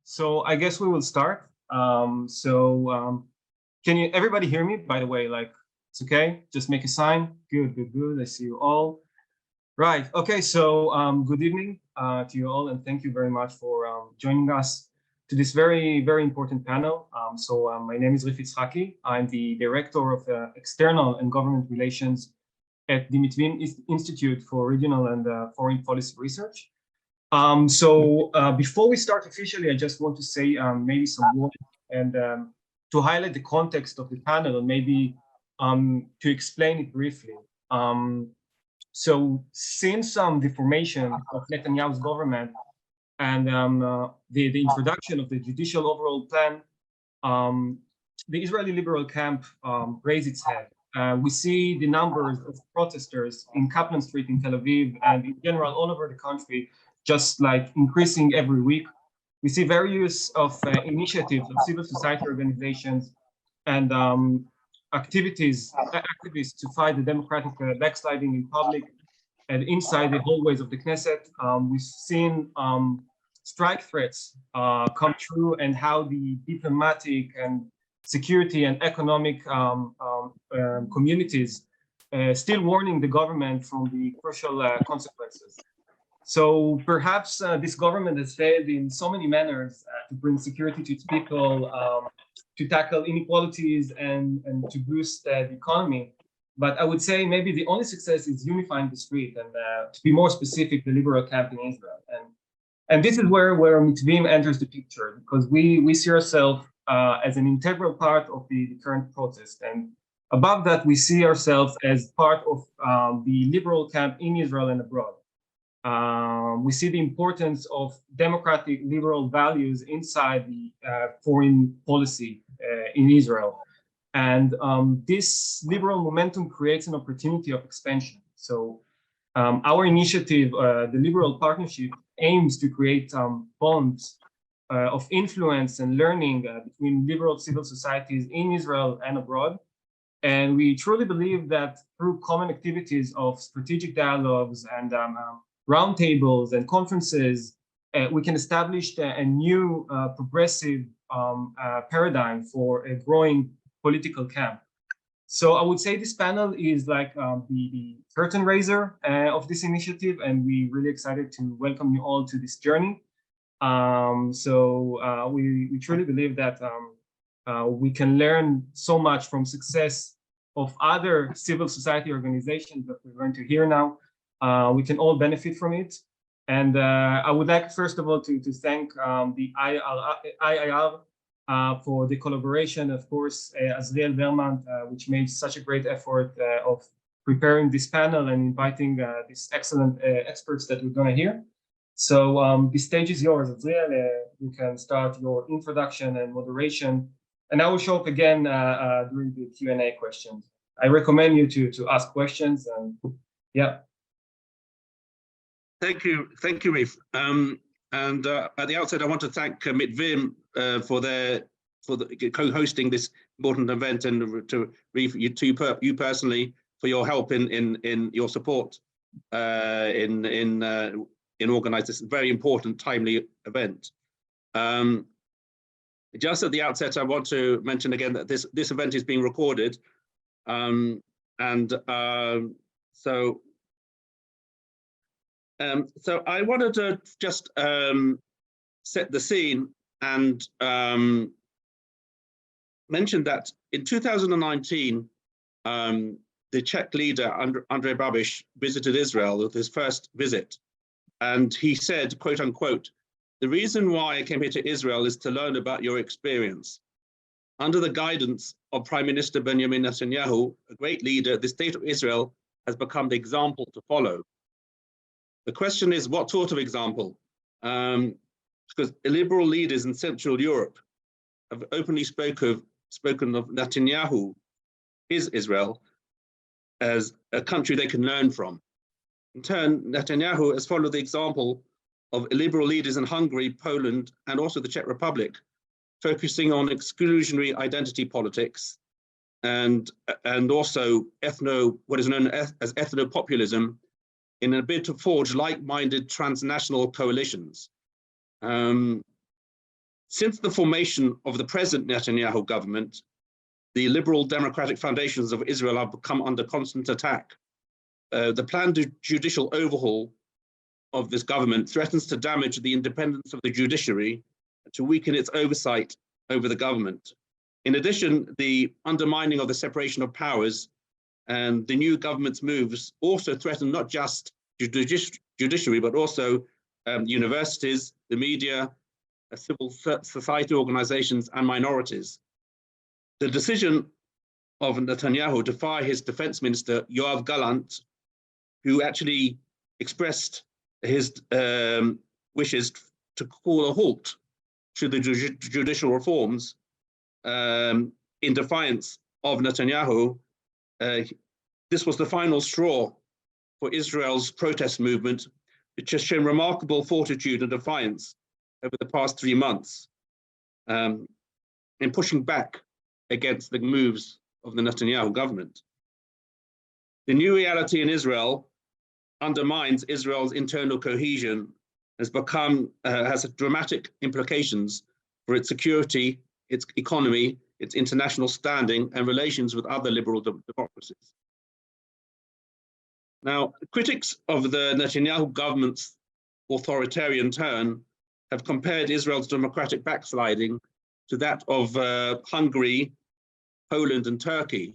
So I guess we will start. Can you everybody hear me? By the way, like it's okay. Just make a sign. Good, good, good. I see you all. Right. Okay. So good evening to you all, and thank you very much for joining us to this very, very important panel. My name is Rifat. I'm the director of external and government relations at the Mitvim Institute for Regional and Foreign Policy Research. Before we start officially, I just want to say maybe some words and to highlight the context of the panel and maybe to explain it briefly. Since the formation of Netanyahu's government and the introduction of the judicial overall plan, the Israeli liberal camp raised its head. We see the numbers of protesters in Kaplan Street in Tel Aviv and in general all over the country just like increasing every week. We see various of initiatives of civil society organizations and activists to fight the democratic backsliding in public and inside the hallways of the Knesset. We've seen strike threats come true and how the diplomatic and security and economic communities still warning the government from the crucial consequences. So perhaps this government has failed in so many manners to bring security to its people, to tackle inequalities and to boost the economy. But I would say maybe the only success is unifying the street and to be more specific, the liberal camp in Israel. And this is where Mitvim enters the picture, because we see ourselves as an integral part of the current protest. And above that, we see ourselves as part of the liberal camp in Israel and abroad. We see the importance of democratic liberal values inside the foreign policy in Israel. And this liberal momentum creates an opportunity of expansion. So our initiative, the Liberal Partnership, aims to create bonds of influence and learning between liberal civil societies in Israel and abroad. And we truly believe that through common activities of strategic dialogues and roundtables and conferences, we can establish a new progressive paradigm for a growing political camp. So I would say this panel is like the curtain raiser of this initiative, and we're really excited to welcome you all to this journey. We truly believe that we can learn so much from success of other civil society organizations that we're going to hear now. We can all benefit from it. And I would like, first of all, to thank the IIR for the collaboration, of course, Azriel Berman, which made such a great effort of preparing this panel and inviting these excellent experts that we're going to hear. So the stage is yours, Azriel. You can start your introduction and moderation. And I will show up again during the Q&A questions. I recommend you to ask questions. And yeah. Thank you, Rif. At the outset, I want to thank Mitvim for co-hosting this important event, and to Rif, you personally, for your help in your support in organizing this very important, timely event. Just at the outset, I want to mention again that this event is being recorded, so I wanted to just set the scene and mention that in 2019, the Czech leader, Andrej Babiš, visited Israel with his first visit. And he said, quote unquote, "The reason why I came here to Israel is to learn about your experience. Under the guidance of Prime Minister Benjamin Netanyahu, a great leader, the state of Israel has become the example to follow." The question is, what sort of example? Because liberal leaders in Central Europe have openly spoken of Netanyahu, his Israel, as a country they can learn from. In turn, Netanyahu has followed the example of liberal leaders in Hungary, Poland, and also the Czech Republic, focusing on exclusionary identity politics and also what is known as ethno-populism, in a bid to forge like-minded transnational coalitions. Since the formation of the present Netanyahu government, the liberal democratic foundations of Israel have come under constant attack. The planned judicial overhaul of this government threatens to damage the independence of the judiciary and to weaken its oversight over the government. In addition, the undermining of the separation of powers and the new government's moves also threaten not just judiciary, but also universities, the media, civil society organizations, and minorities. The decision of Netanyahu to fire his defense minister, Yoav Gallant, who actually expressed his wishes to call a halt to the judicial reforms in defiance of Netanyahu, this was the final straw for Israel's protest movement, which has shown remarkable fortitude and defiance over the past 3 months in pushing back against the moves of the Netanyahu government. The new reality in Israel undermines Israel's internal cohesion, has dramatic implications for its security, its economy, its international standing, and relations with other liberal democracies. Now, critics of the Netanyahu government's authoritarian turn have compared Israel's democratic backsliding to that of Hungary, Poland, and Turkey.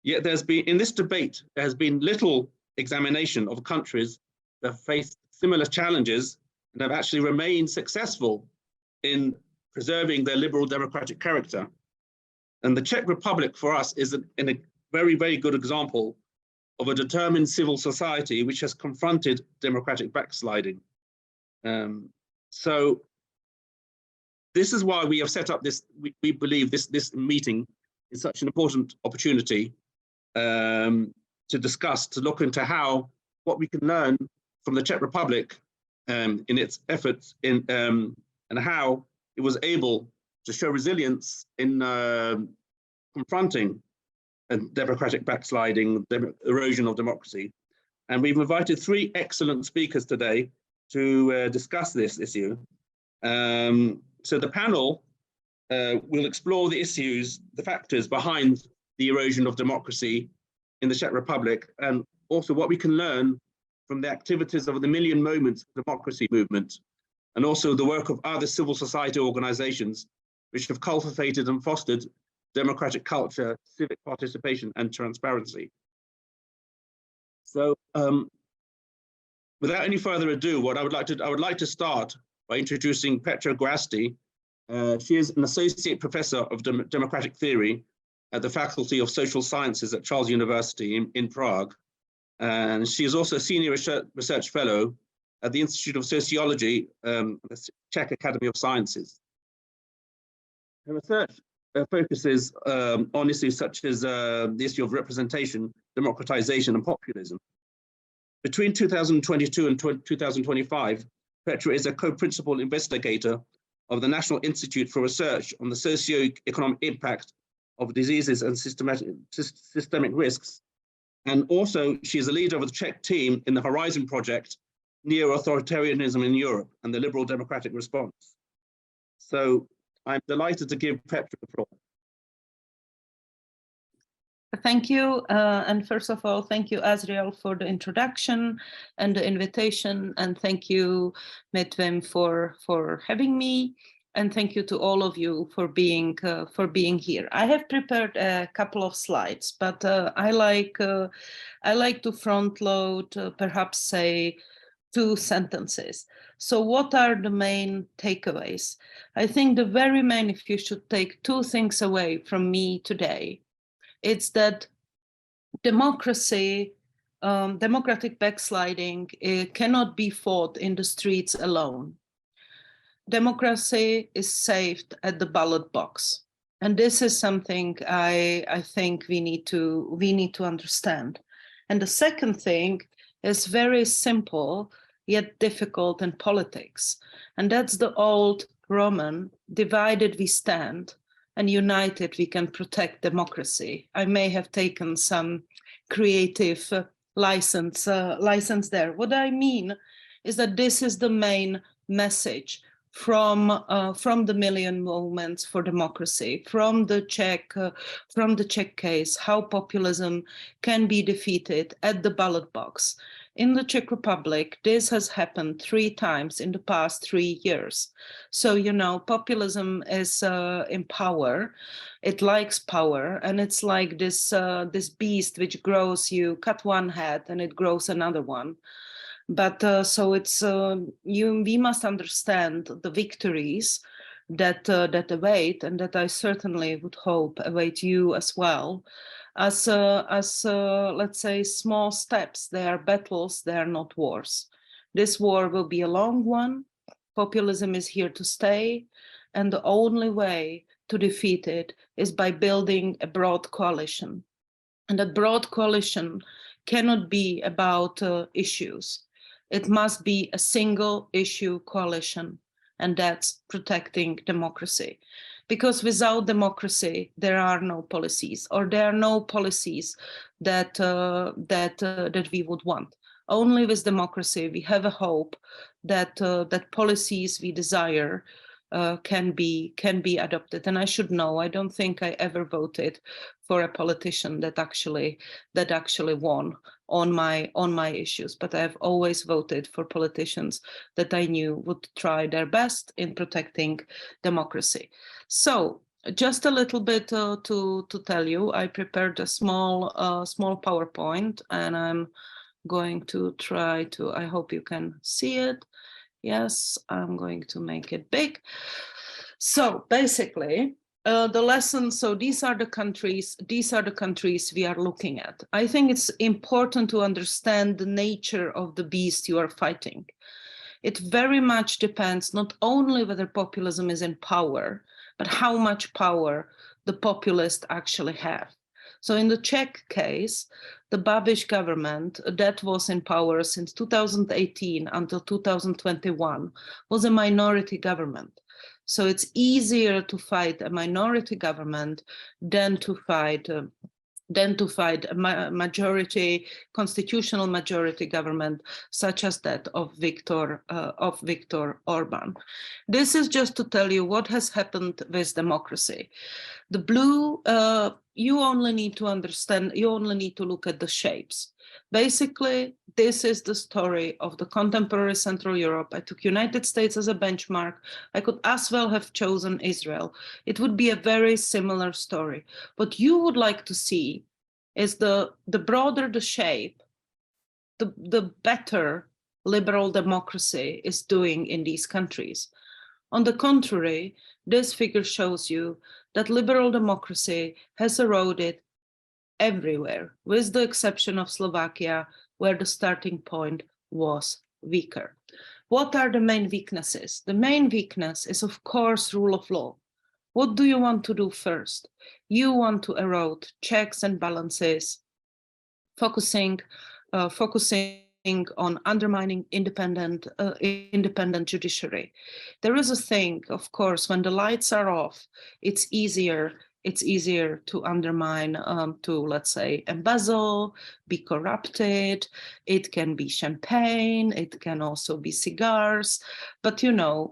Yet in this debate, there has been little examination of countries that have faced similar challenges and have actually remained successful in preserving their liberal democratic character. And the Czech Republic for us is a very, very good example of a determined civil society which has confronted democratic backsliding. So this is why we have set up this, we believe this meeting is such an important opportunity to discuss, to look into what we can learn from the Czech Republic in its efforts and how it was able to show resilience in confronting a democratic backsliding, erosion of democracy. And we've invited 3 excellent speakers today to discuss this issue. So the panel will explore the issues, the factors behind the erosion of democracy in the Czech Republic, and also what we can learn from the activities of the Million Moments democracy movement, and also the work of other civil society organizations which have cultivated and fostered democratic culture, civic participation, and transparency. So without any further ado, I would like to start by introducing Petra Grasti. She is an associate professor of democratic theory at the Faculty of Social Sciences at Charles University in Prague. And she is also a senior research fellow at the Institute of Sociology, the Czech Academy of Sciences. Her research focuses on issues such as the issue of representation, democratization, and populism. Between 2022 and 2025, Petra is a co-principal investigator of the National Institute for Research on the Socio-Economic Impact of Diseases and Systemic Risks. And also, she is a leader of the Czech team in the Horizon Project, Neo-Authoritarianism in Europe and the Liberal Democratic Response. So I'm delighted to give Petra the floor. Thank you. And first of all, thank you, Azriel, for the introduction and the invitation. And thank you, Metvem, for having me. And thank you to all of you for being here. I have prepared a couple of slides, but I like to front load, perhaps say 2 sentences. So what are the main takeaways? I think the very main, if you should take 2 things away from me today, it's that democracy, democratic backsliding cannot be fought in the streets alone. Democracy is saved at the ballot box. And this is something I think we need to understand. And the second thing is very simple, yet difficult in politics. And that's the old Roman, divided we stand, and united we can protect democracy. I may have taken some creative license there. What I mean is that this is the main message from the million movements for democracy, from the Czech case, how populism can be defeated at the ballot box. In the Czech Republic, this has happened 3 times in the past 3 years. So, you know, populism is in power. It likes power, and it's like this beast which grows. You cut one head and it grows another one. But so it's we must understand the victories that await, and that I certainly would hope await you as well, as let's say small steps. They are battles, they are not wars. This war will be a long one. Populism is here to stay, and the only way to defeat it is by building a broad coalition. And a broad coalition cannot be about issues. It must be a single issue coalition, and that's protecting democracy. Because without democracy, there are no policies, or there are no policies that we would want. Only with democracy, we have a hope that policies we desire can be adopted. And I should know, I don't think I ever voted for a politician that actually won on my issues, but I've always voted for politicians that I knew would try their best in protecting democracy. So just a little bit to tell you, I prepared a small PowerPoint, and I'm going to try to, I hope you can see it. Yes, I'm going to make it big. So basically, the lessons, so these are the countries we are looking at. I think it's important to understand the nature of the beast you are fighting. It very much depends not only whether populism is in power, but how much power the populists actually have. So in the Czech case, the Babiš government that was in power since 2018 until 2021 was a minority government. So it's easier to fight a minority government than to fight a majority, constitutional majority government, such as that of Viktor Orban. This is just to tell you what has happened with democracy. The blue, you only need to understand, you only need to look at the shapes. Basically, this is the story of the contemporary Central Europe. I took United States as a benchmark. I could as well have chosen Israel. It would be a very similar story. What you would like to see is the broader the shape, the better liberal democracy is doing in these countries. On the contrary, this figure shows you that liberal democracy has eroded everywhere, with the exception of Slovakia, where the starting point was weaker. What are the main weaknesses? The main weakness is, of course, rule of law. What do you want to do first? You want to erode checks and balances, focusing on undermining independent judiciary. There is a thing, of course, when the lights are off, it's easier to undermine, to, let's say, embezzle, be corrupted. It can be champagne, it can also be cigars, but you know,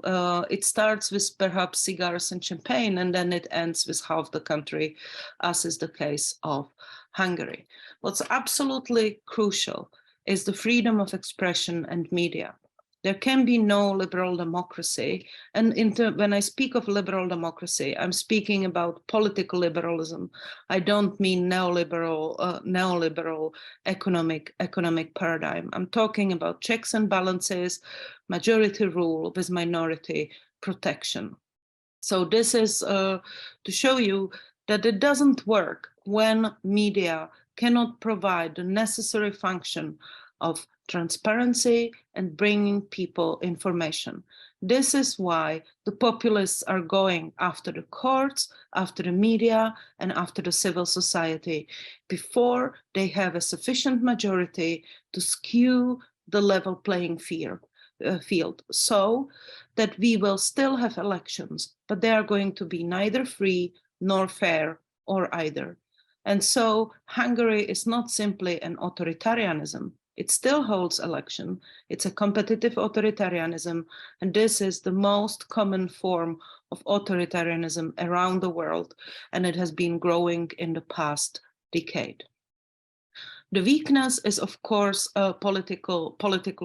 it starts with perhaps cigars and champagne, and then it ends with half the country, as is the case of Hungary. What's absolutely crucial is the freedom of expression and media. There can be no liberal democracy. And when I speak of liberal democracy, I'm speaking about political liberalism. I don't mean neoliberal economic paradigm. I'm talking about checks and balances, majority rule with minority protection. So this is to show you that it doesn't work when media cannot provide the necessary function of transparency and bringing people information. This is why the populists are going after the courts, after the media, and after the civil society before they have a sufficient majority to skew the level playing field, so that we will still have elections, but they are going to be neither free nor fair or either. And so Hungary is not simply an authoritarianism, It still holds election. It's a competitive authoritarianism, and this is the most common form of authoritarianism around the world, and it has been growing in the past decade. The weakness is, of course, political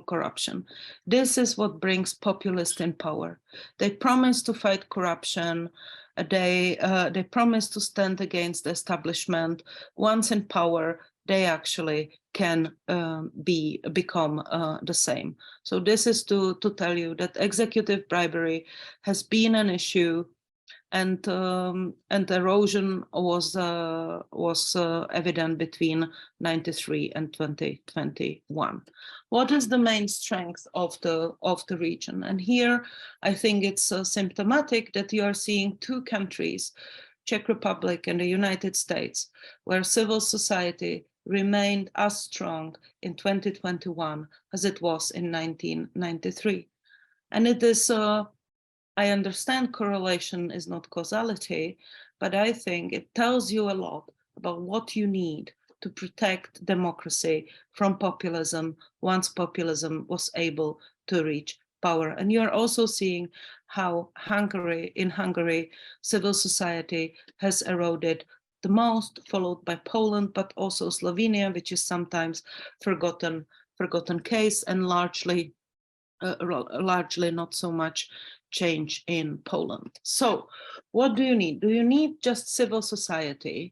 corruption. This is what brings populists in power. They promise to fight corruption. They promise to stand against the establishment. Once in power, they actually can become the same. So this is to tell you that executive bribery has been an issue, and erosion was evident between 1993 and 2021. What is the main strength of the region? And here, I think it's symptomatic that you are seeing two countries, Czech Republic and the United States, where civil society remained as strong in 2021 as it was in 1993. And it is, I understand correlation is not causality, but I think it tells you a lot about what you need to protect democracy from populism once populism was able to reach power. And you're also seeing how in Hungary, civil society has eroded the most, followed by Poland, but also Slovenia, which is sometimes forgotten case, and largely not so much change in Poland. So what do you need? Do you need just civil society,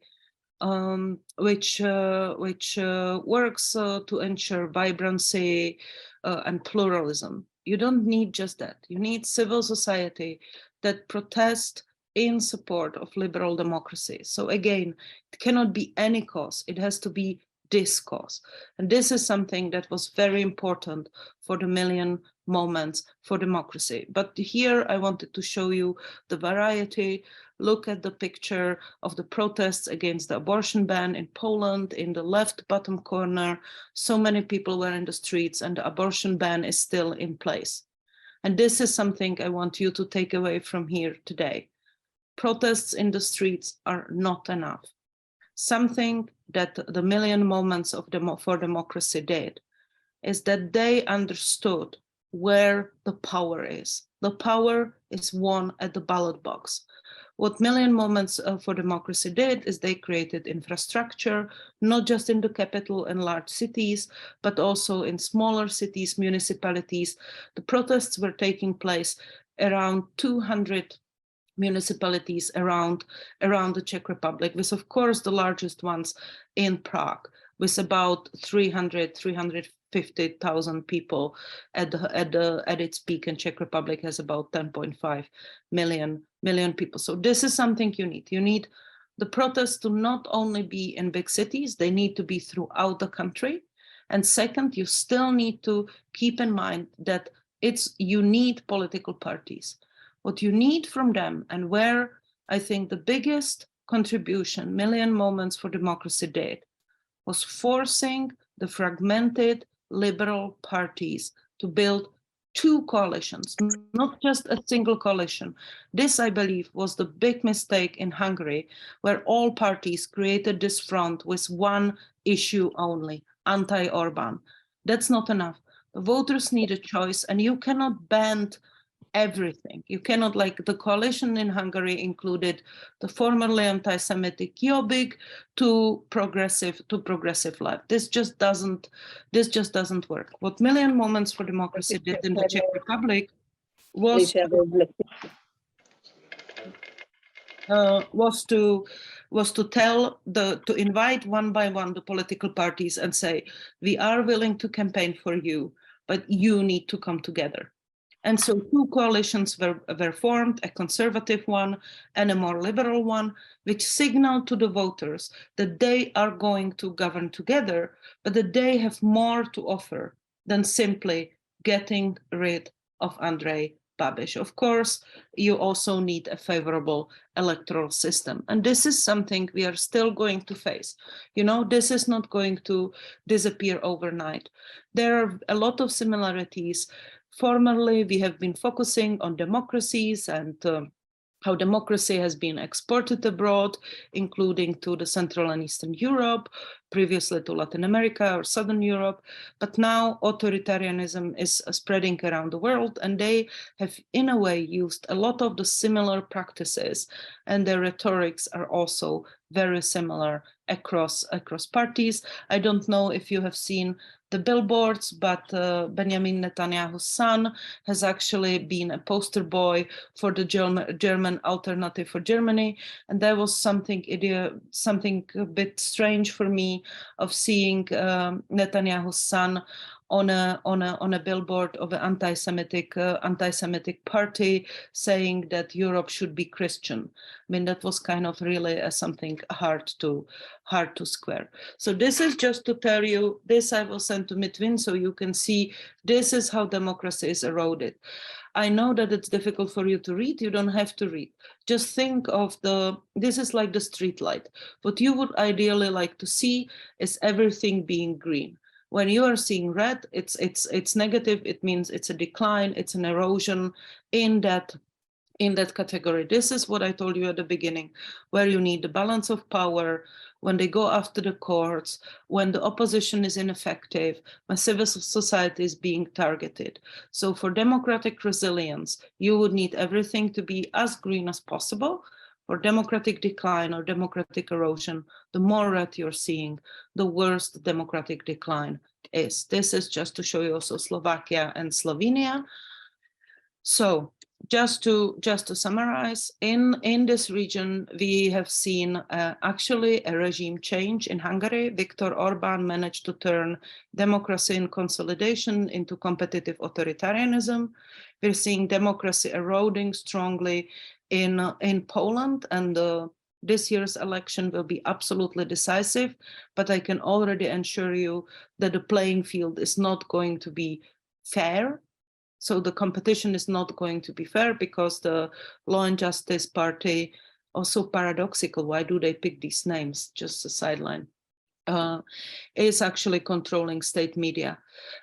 which works to ensure vibrancy and pluralism? You don't need just that. You need civil society that protests in support of liberal democracy. So again, it cannot be any cause. It has to be this cause. And this is something that was very important for the Million Moments for Democracy. But here I wanted to show you the variety. Look at the picture of the protests against the abortion ban in Poland in the left bottom corner. So many people were in the streets, and the abortion ban is still in place. And this is something I want you to take away from here today. Protests in the streets are not enough. Something that the Million Moments for Democracy did is that they understood where the power is. The power is won at the ballot box. What Million Moments for Democracy did is they created infrastructure, not just in the capital and large cities, but also in smaller cities, municipalities. The protests were taking place around 200 municipalities around the Czech Republic, with of course the largest ones in Prague, with about 350,000 people at its peak, and Czech Republic has about 10.5 million people. So this is something you need. You need the protests to not only be in big cities, they need to be throughout the country. And second, you still need to keep in mind that you need political parties. What you need from them, and where I think the biggest contribution Million Moments for Democracy did, was forcing the fragmented liberal parties to build two coalitions, not just a single coalition. This, I believe, was the big mistake in Hungary, where all parties created this front with one issue only, anti-Orban. That's not enough. The voters need a choice, and you cannot bend everything. You cannot, like the coalition in Hungary included the formerly anti-Semitic Jobbik to progressive left. This just doesn't work. What Million Moments for Democracy did in the Czech Republic was to invite one by one the political parties and say, we are willing to campaign for you, but you need to come together. And so two coalitions were formed, a conservative one and a more liberal one, which signaled to the voters that they are going to govern together, but that they have more to offer than simply getting rid of Andrej Babiš. Of course, you also need a favorable electoral system. And this is something we are still going to face. You know, this is not going to disappear overnight. There are a lot of similarities. Formerly, we have been focusing on democracies and how democracy has been exported abroad, including to the Central and Eastern Europe. previously to Latin America or Southern Europe, but now authoritarianism is spreading around the world, and they have in a way used a lot of the similar practices, and their rhetorics are also very similar across parties. I don't know if you have seen the billboards, but Benjamin Netanyahu's son has actually been a poster boy for the German Alternative for Germany, and that was something a bit strange for me of seeing Netanyahu's son on a billboard of an anti-Semitic party saying that Europe should be Christian. I mean, that was kind of really something hard to square. So this is just to tell you, this I will send to Mitvin so you can see this is how democracy is eroded. I know that it's difficult for you to read. You don't have to read. Just think of this is like the street light. What you would ideally like to see is everything being green. When you are seeing red, it's negative. It means it's a decline. It's an erosion in that category. This is what I told you at the beginning, where you need the balance of power, when they go after the courts, when the opposition is ineffective, when civil society is being targeted. So for democratic resilience, you would need everything to be as green as possible. For democratic decline or democratic erosion, the more red you're seeing, the worse the democratic decline is. This is just to show you also Slovakia and Slovenia. So just to summarize, in this region, we have seen actually a regime change in Hungary. Viktor Orban managed to turn democracy in consolidation into competitive authoritarianism. We're seeing democracy eroding strongly in Poland, and this year's election will be absolutely decisive, but I can already assure you that the playing field is not going to be fair. So the competition is not going to be fair because the Law and Justice Party, also paradoxical, why do they pick these names? Just a sideline. Is actually controlling state media.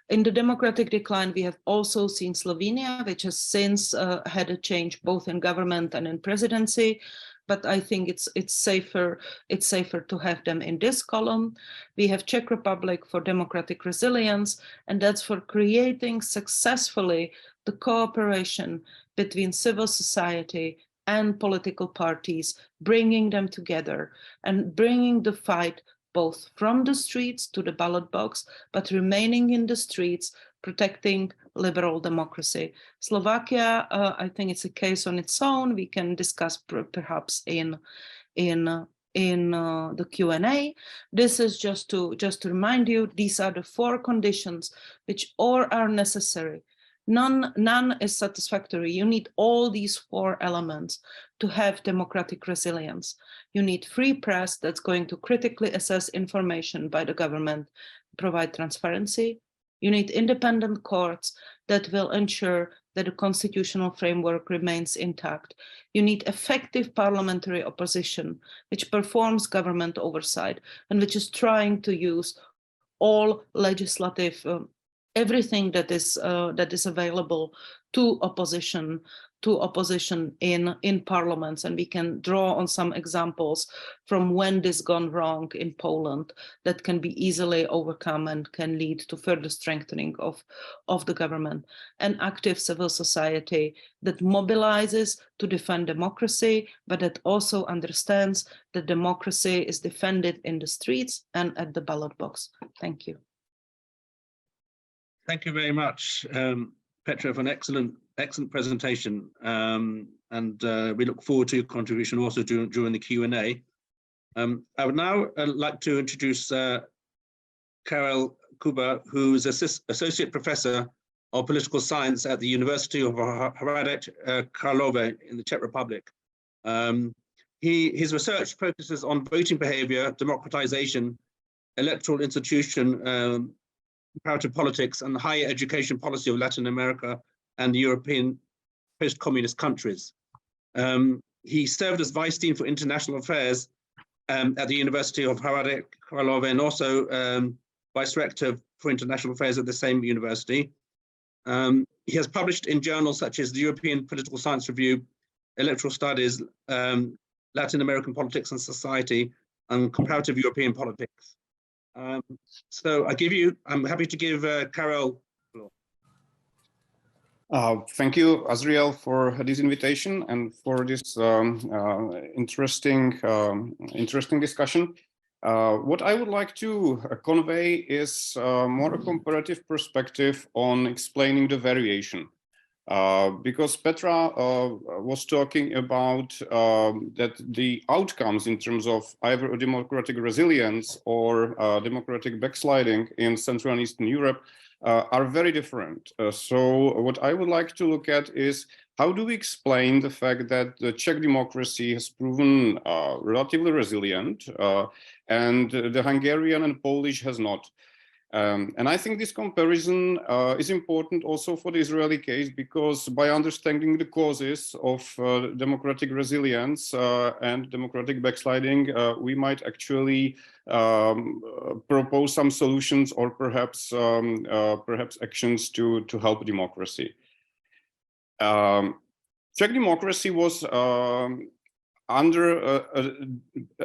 In the democratic decline, we have also seen Slovenia, which has since had a change both in government and in presidency. But I think it's safer to have them in this column. We have Czech Republic for democratic resilience, and that's for creating successfully the cooperation between civil society and political parties, bringing them together and bringing the fight both from the streets to the ballot box, but remaining in the streets, protecting liberal democracy. Slovakia, I think it's a case on its own. We can discuss perhaps in the Q&A. This is just to remind you, these are the 4 conditions which all are necessary. None is satisfactory. You need all these 4 elements to have democratic resilience. You need free press that's going to critically assess information by the government, provide transparency. You need independent courts that will ensure that the constitutional framework remains intact. You need effective parliamentary opposition, which performs government oversight and which is trying to use all legislative everything that is available to opposition in parliaments, and we can draw on some examples from when this gone wrong in Poland that can be easily overcome and can lead to further strengthening of the government. An active civil society that mobilizes to defend democracy, but that also understands that democracy is defended in the streets and at the ballot box. Thank you. Thank you very much, Petra, for an excellent presentation. And we look forward to your contribution also during the Q&A. I would now like to introduce Karel Kuba, who is Associate Professor of Political Science at the University of Hradec Králové in the Czech Republic. His research focuses on voting behavior, democratization, electoral institution, comparative politics, and the higher education policy of Latin America and the European post-communist countries. He served as Vice Dean for International Affairs at the University of Hradec Králové, and also Vice Rector for International Affairs at the same university. He has published in journals such as the European Political Science Review, Electoral Studies, Latin American Politics and Society, and Comparative European Politics. So I'm happy to give Karol the floor. Thank you, Azriel, for this invitation and for this interesting discussion. What I would like to convey is more a comparative perspective on explaining the variation. Because Petra was talking about that the outcomes in terms of either a democratic resilience or democratic backsliding in Central and Eastern Europe are very different. So what I would like to look at is how do we explain the fact that the Czech democracy has proven relatively resilient and the Hungarian and Polish has not. And I think this comparison is important also for the Israeli case, because by understanding the causes of democratic resilience and democratic backsliding, we might actually propose some solutions or perhaps actions to help democracy. Czech democracy was under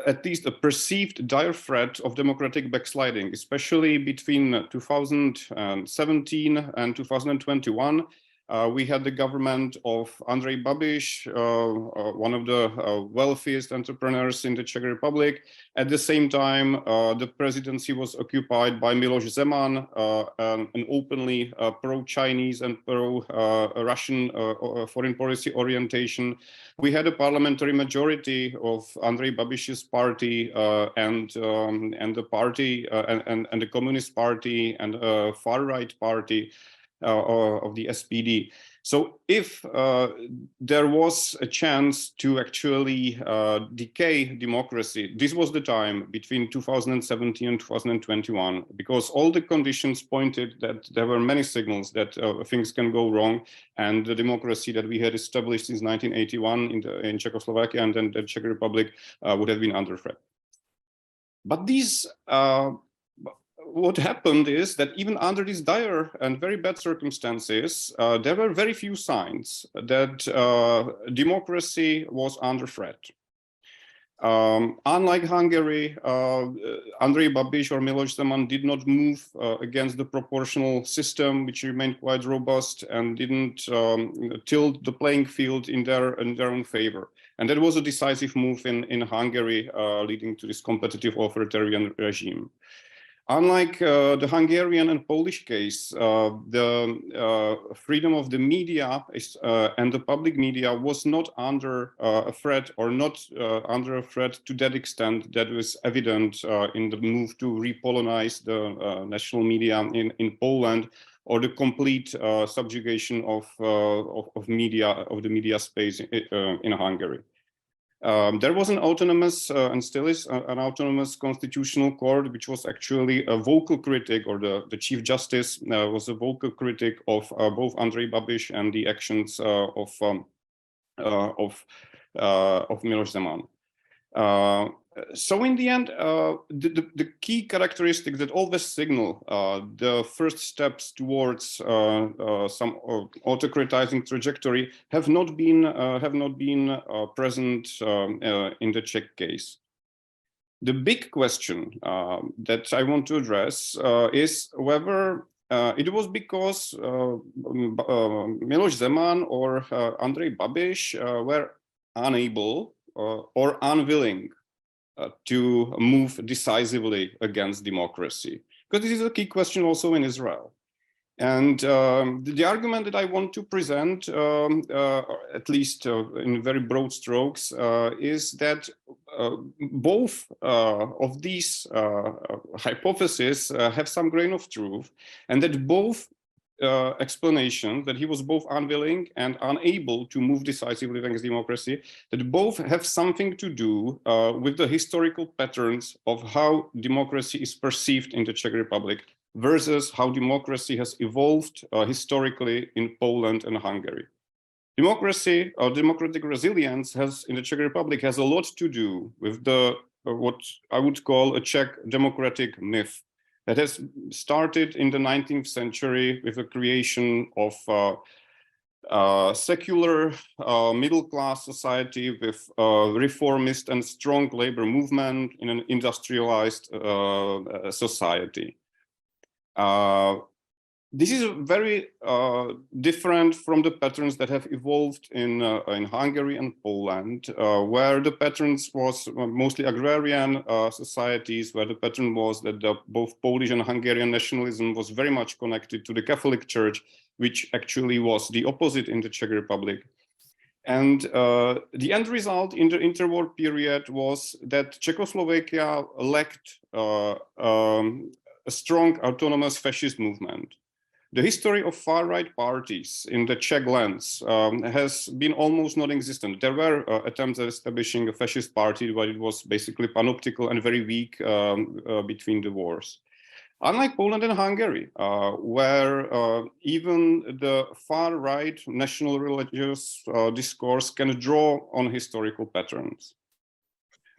at least a perceived dire threat of democratic backsliding, especially between 2017 and 2021. We had the government of Andrej Babiš, one of the wealthiest entrepreneurs in the Czech Republic. At the same time, the presidency was occupied by Miloš Zeman, an openly pro-Chinese and pro-Russian foreign policy orientation. We had a parliamentary majority of Andrej Babiš's party and the party and the Communist Party and far-right party of the SPD. So if there was a chance to actually decay democracy, this was the time between 2017 and 2021, because all the conditions pointed that there were many signals that things can go wrong, and the democracy that we had established since 1981 in Czechoslovakia and then the Czech Republic would have been under threat. But these what happened is that even under these dire and very bad circumstances, there were very few signs that democracy was under threat. Unlike Hungary, Andrej Babiš or Miloš Zeman did not move against the proportional system, which remained quite robust, and didn't tilt the playing field in their own favor. And that was a decisive move in Hungary, leading to this competitive authoritarian regime. Unlike the Hungarian and Polish case, the freedom of the media and the public media was not under a threat, or not under a threat to that extent that was evident in the move to repolonize the national media in Poland, or the complete subjugation of the media space in Hungary. There was an autonomous and still is an autonomous constitutional court, which was actually a vocal critic, or the Chief Justice was a vocal critic of both Andrej Babiš and the actions of Miloš Zeman. So in the end, the key characteristic that always signal the first steps towards some autocratizing trajectory have not been present in the Czech case. The big question that I want to address is whether it was because Miloš Zeman or Andrej Babiš were unable or unwilling to move decisively against democracy, because this is a key question also in Israel. And the argument that I want to present, at least in very broad strokes, is that both of these hypotheses have some grain of truth, and that both explanation, that he was both unwilling and unable to move decisively against democracy, that both have something to do with the historical patterns of how democracy is perceived in the Czech Republic versus how democracy has evolved historically in Poland and Hungary. Democracy, or democratic resilience, has in the Czech Republic has a lot to do with the what I would call a Czech democratic myth that has started in the 19th century with the creation of secular middle-class society with reformist and strong labor movement in an industrialized society. This is very different from the patterns that have evolved in Hungary and Poland, where the patterns was mostly agrarian societies, where the pattern was that both Polish and Hungarian nationalism was very much connected to the Catholic Church, which actually was the opposite in the Czech Republic. And the end result in the interwar period was that Czechoslovakia lacked a strong autonomous fascist movement. The history of far-right parties in the Czech lands has been almost non-existent. There were attempts at establishing a fascist party, but it was basically panoptical and very weak between the wars. Unlike Poland and Hungary, where even the far-right national religious discourse can draw on historical patterns.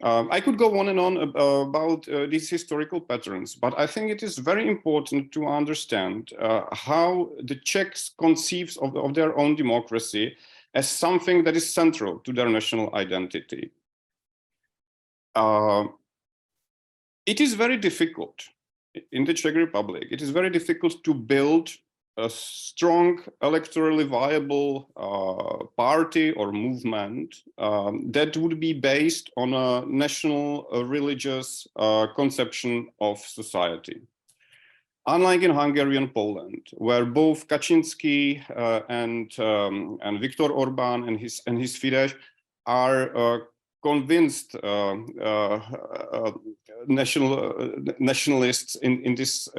I could go on and on about these historical patterns, but I think it is very important to understand how the Czechs conceive of their own democracy as something that is central to their national identity. It is very difficult in the Czech Republic. It is very difficult to build a strong electorally viable party or movement that would be based on a national religious conception of society. Unlike in Hungary and Poland, where both Kaczynski and Viktor Orbán and his Fidesz are convinced nationalists in this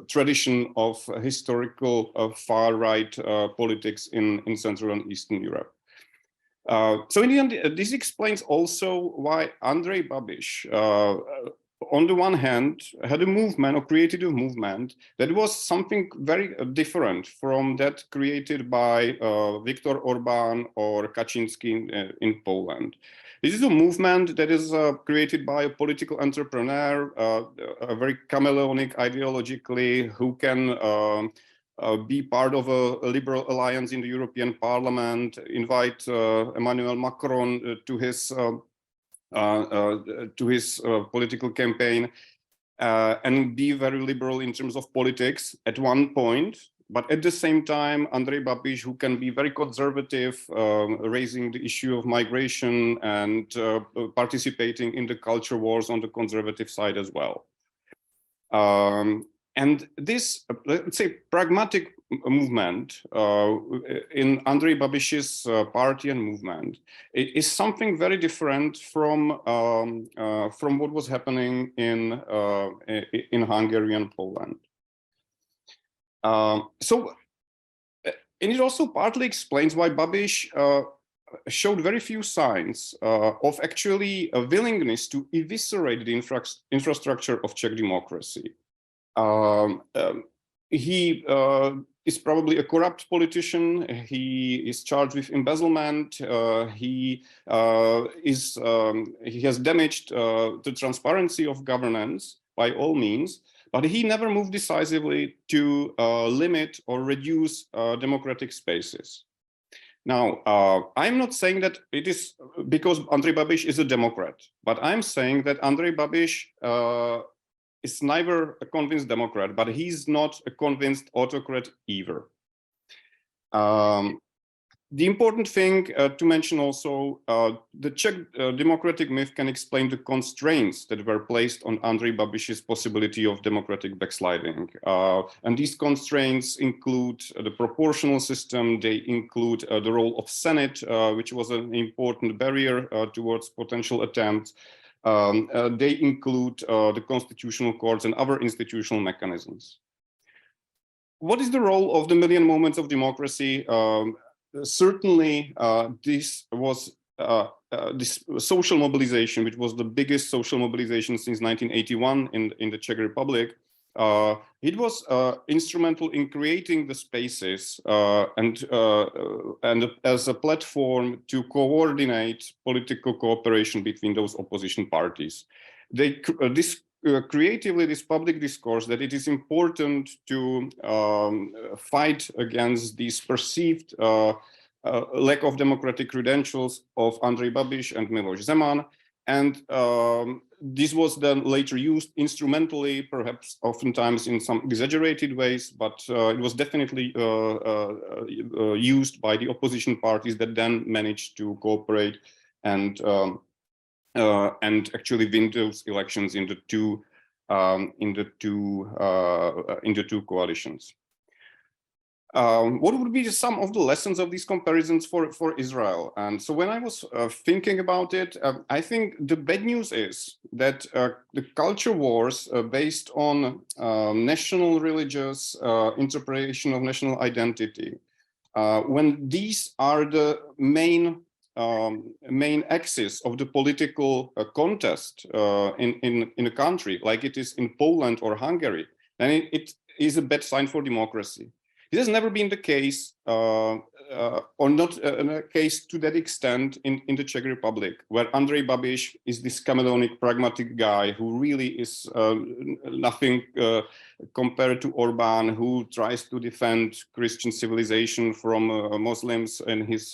tradition of historical far-right politics in Central and Eastern Europe. So in the end, this explains also why Andrej Babiš, on the one hand, had a movement or created a movement that was something very different from that created by Viktor Orbán or Kaczynski in Poland. This is a movement that is created by a political entrepreneur, very chameleonic ideologically, who can be part of a liberal alliance in the European Parliament, invite Emmanuel Macron to his political campaign, and be very liberal in terms of politics at one point. But at the same time, Andrej Babiš, who can be very conservative, raising the issue of migration and participating in the culture wars on the conservative side as well. And this, let's say, pragmatic movement in Andrej Babiš's party and movement is something very different from what was happening in Hungary and Poland. And it also partly explains why Babiš showed very few signs of actually a willingness to eviscerate the infrastructure of Czech democracy. He is probably a corrupt politician. He is charged with embezzlement. He has damaged the transparency of governance by all means. But he never moved decisively to limit or reduce democratic spaces. Now, I'm not saying that it is because Andrej Babiš is a Democrat, but I'm saying that Andrej Babiš is neither a convinced Democrat, but he's not a convinced autocrat either. The important thing to mention also, the Czech democratic myth can explain the constraints that were placed on Andrej Babiš's possibility of democratic backsliding. And these constraints include the proportional system, they include the role of Senate, which was an important barrier towards potential attempts. They include the constitutional courts and other institutional mechanisms. What is the role of the Million Moments of Democracy? Certainly, this was this social mobilization, which was the biggest social mobilization since 1981 in the Czech Republic. It was instrumental in creating the spaces and as a platform to coordinate political cooperation between those opposition parties. This creatively this public discourse that it is important to fight against these perceived lack of democratic credentials of Andrej Babiš and Miloš Zeman. And this was then later used instrumentally, perhaps oftentimes in some exaggerated ways, but it was definitely used by the opposition parties that then managed to cooperate and actually win those elections in the two coalitions. What would be some of the lessons of these comparisons for Israel? And so when I was thinking about it, I think the bad news is that the culture wars based on national religious interpretation of national identity, when these are the main axis of the political contest in a country like it is in Poland or Hungary, then it is a bad sign for democracy. This has never been the case, or not a case to that extent in the Czech Republic, where Andrej Babiš is this Cameroonic pragmatic guy who really is nothing compared to Orbán, who tries to defend Christian civilization from Muslims in his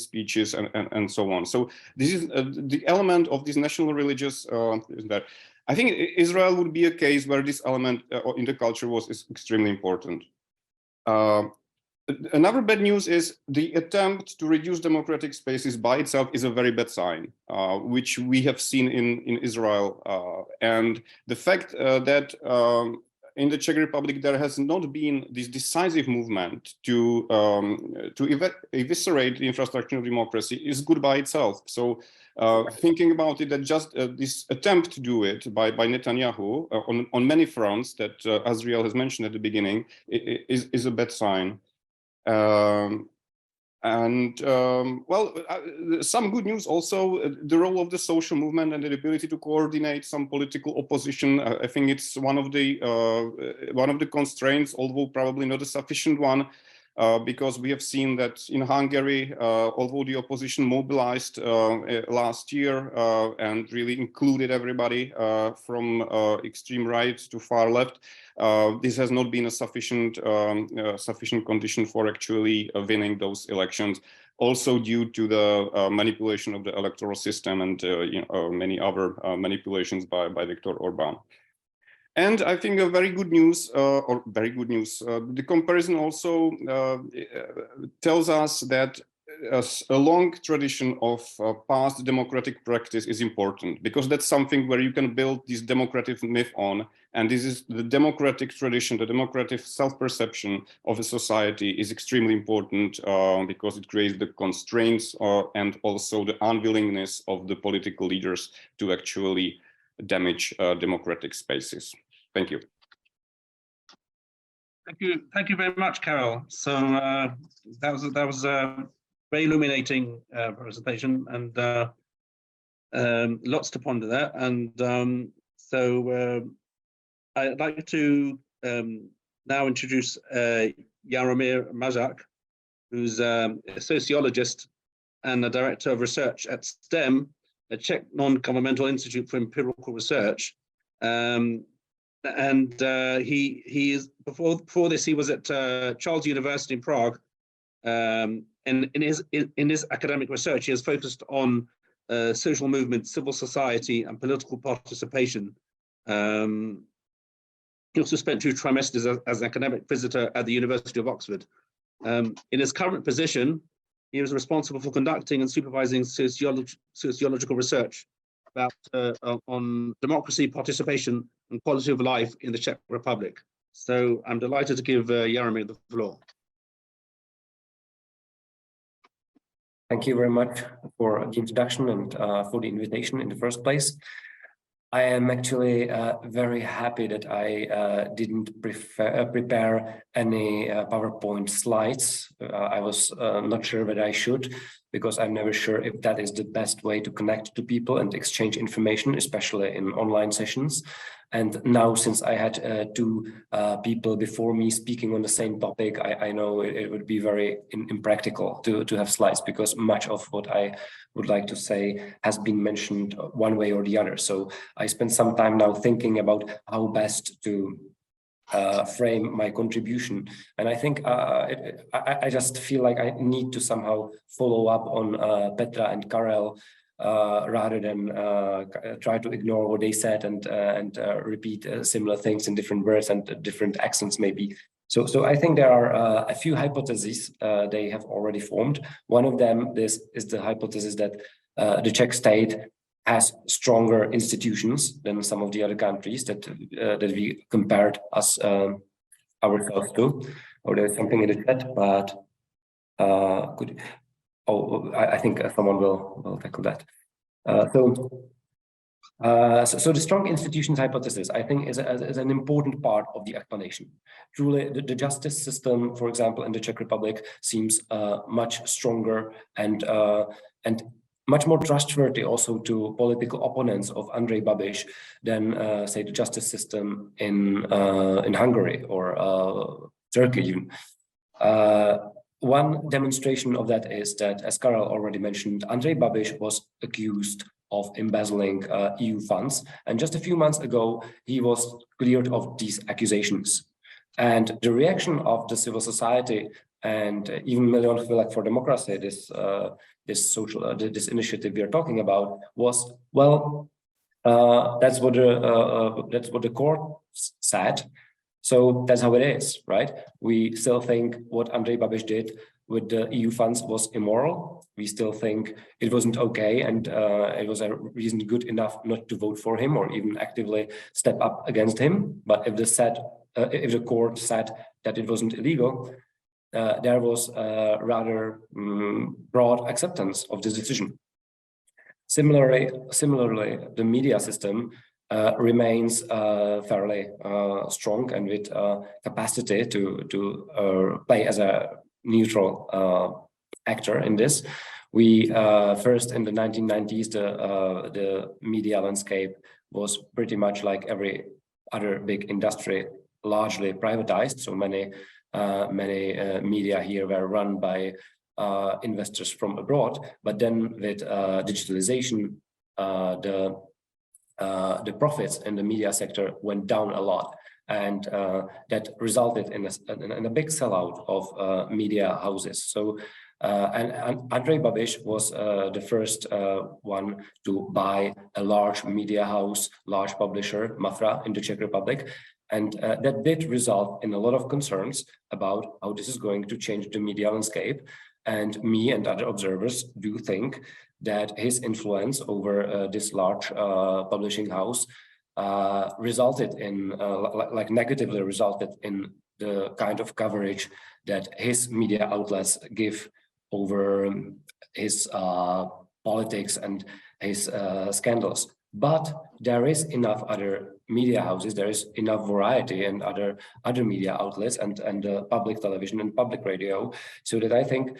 speeches and so on. So this is the element of this national religious that I think Israel would be a case where this element in the culture was is extremely important. Another bad news is the attempt to reduce democratic spaces by itself is a very bad sign, which we have seen in Israel. And the fact that in the Czech Republic there has not been this decisive movement to eviscerate the infrastructure of democracy is good by itself. So thinking about it, that just this attempt to do it by Netanyahu on many fronts that Azriel has mentioned at the beginning is a bad sign. Some good news also, the role of the social movement and the ability to coordinate some political opposition. I think it's one of the constraints, although probably not a sufficient one, because we have seen that in Hungary, although the opposition mobilized last year and really included everybody from extreme right to far left, this has not been a sufficient condition for actually winning those elections, also due to the manipulation of the electoral system and many other manipulations by Viktor Orbán. And I think the comparison also tells us that a long tradition of past democratic practice is important, because that's something where you can build this democratic myth on. And this is the democratic tradition, the democratic self-perception of a society is extremely important because it creates the constraints and also the unwillingness of the political leaders to actually damage democratic spaces. Thank you. Thank you very much, Karol. So that was a very illuminating presentation, and lots to ponder there. And so I'd like to now introduce Jaromír Mazák, who's a sociologist and a director of research at STEM, a Czech non-governmental institute for empirical research. He is before this he was at Charles University in Prague, and in his academic research he has focused on social movements, civil society, and political participation. He also spent 2 trimesters as an academic visitor at the University of Oxford. In his current position, he was responsible for conducting and supervising sociological research about on democracy, participation, and quality of life in the Czech Republic. So I'm delighted to give Jaromír the floor. Thank you very much for the introduction and for the invitation in the first place. I am actually very happy that I didn't prepare any PowerPoint slides. I was not sure whether I should. because I'm never sure if that is the best way to connect to people and exchange information, especially in online sessions. And now, since I had two people before me speaking on the same topic, I know it would be very impractical to have slides, because much of what I would like to say has been mentioned one way or the other. So I spent some time now thinking about how best to frame my contribution. And I think I just feel like I need to somehow follow up on Petra and Karel, rather than try to ignore what they said and repeat similar things in different words and different accents maybe. So I think there are a few hypotheses they have already formed. One of them is the hypothesis that the Czech state has stronger institutions than some of the other countries that we compared us ourselves to. Or there's something in the chat, but I think someone will tackle that. So the strong institutions hypothesis, I think, is an important part of the explanation. Truly, the justice system, for example, in the Czech Republic, seems much stronger and much more trustworthy also to political opponents of Andrej Babiš than, say, the justice system in Hungary or Turkey even. One demonstration of that is that, as Karel already mentioned, Andrej Babiš was accused of embezzling EU funds. And just a few months ago, he was cleared of these accusations. And the reaction of the civil society and even Milion for Democracy, this initiative we are talking about, was, well, that's what the court said. So that's how it is, right? We still think what Andrej Babiš did with the EU funds was immoral. We still think it wasn't okay, and it was a reason good enough not to vote for him or even actively step up against him. But if the court said that it wasn't illegal, there was rather broad acceptance of this decision. Similarly, the media system remains fairly strong and with capacity to play as a neutral actor in this. We first in the 1990s, the media landscape was pretty much like every other big industry, largely privatized. So many media here were run by investors from abroad. But then with digitalization, the profits in the media sector went down a lot, and that resulted in a big sellout of media houses. So and Andrej Babiš was the first one to buy a large media house, large publisher, Mafra, in the Czech Republic. And that did result in a lot of concerns about how this is going to change the media landscape. And me and other observers do think that his influence over this large publishing house resulted in, negatively resulted in the kind of coverage that his media outlets give over his politics and his scandals. But there is enough other media houses, there is enough variety and other media outlets and public television and public radio, so that I think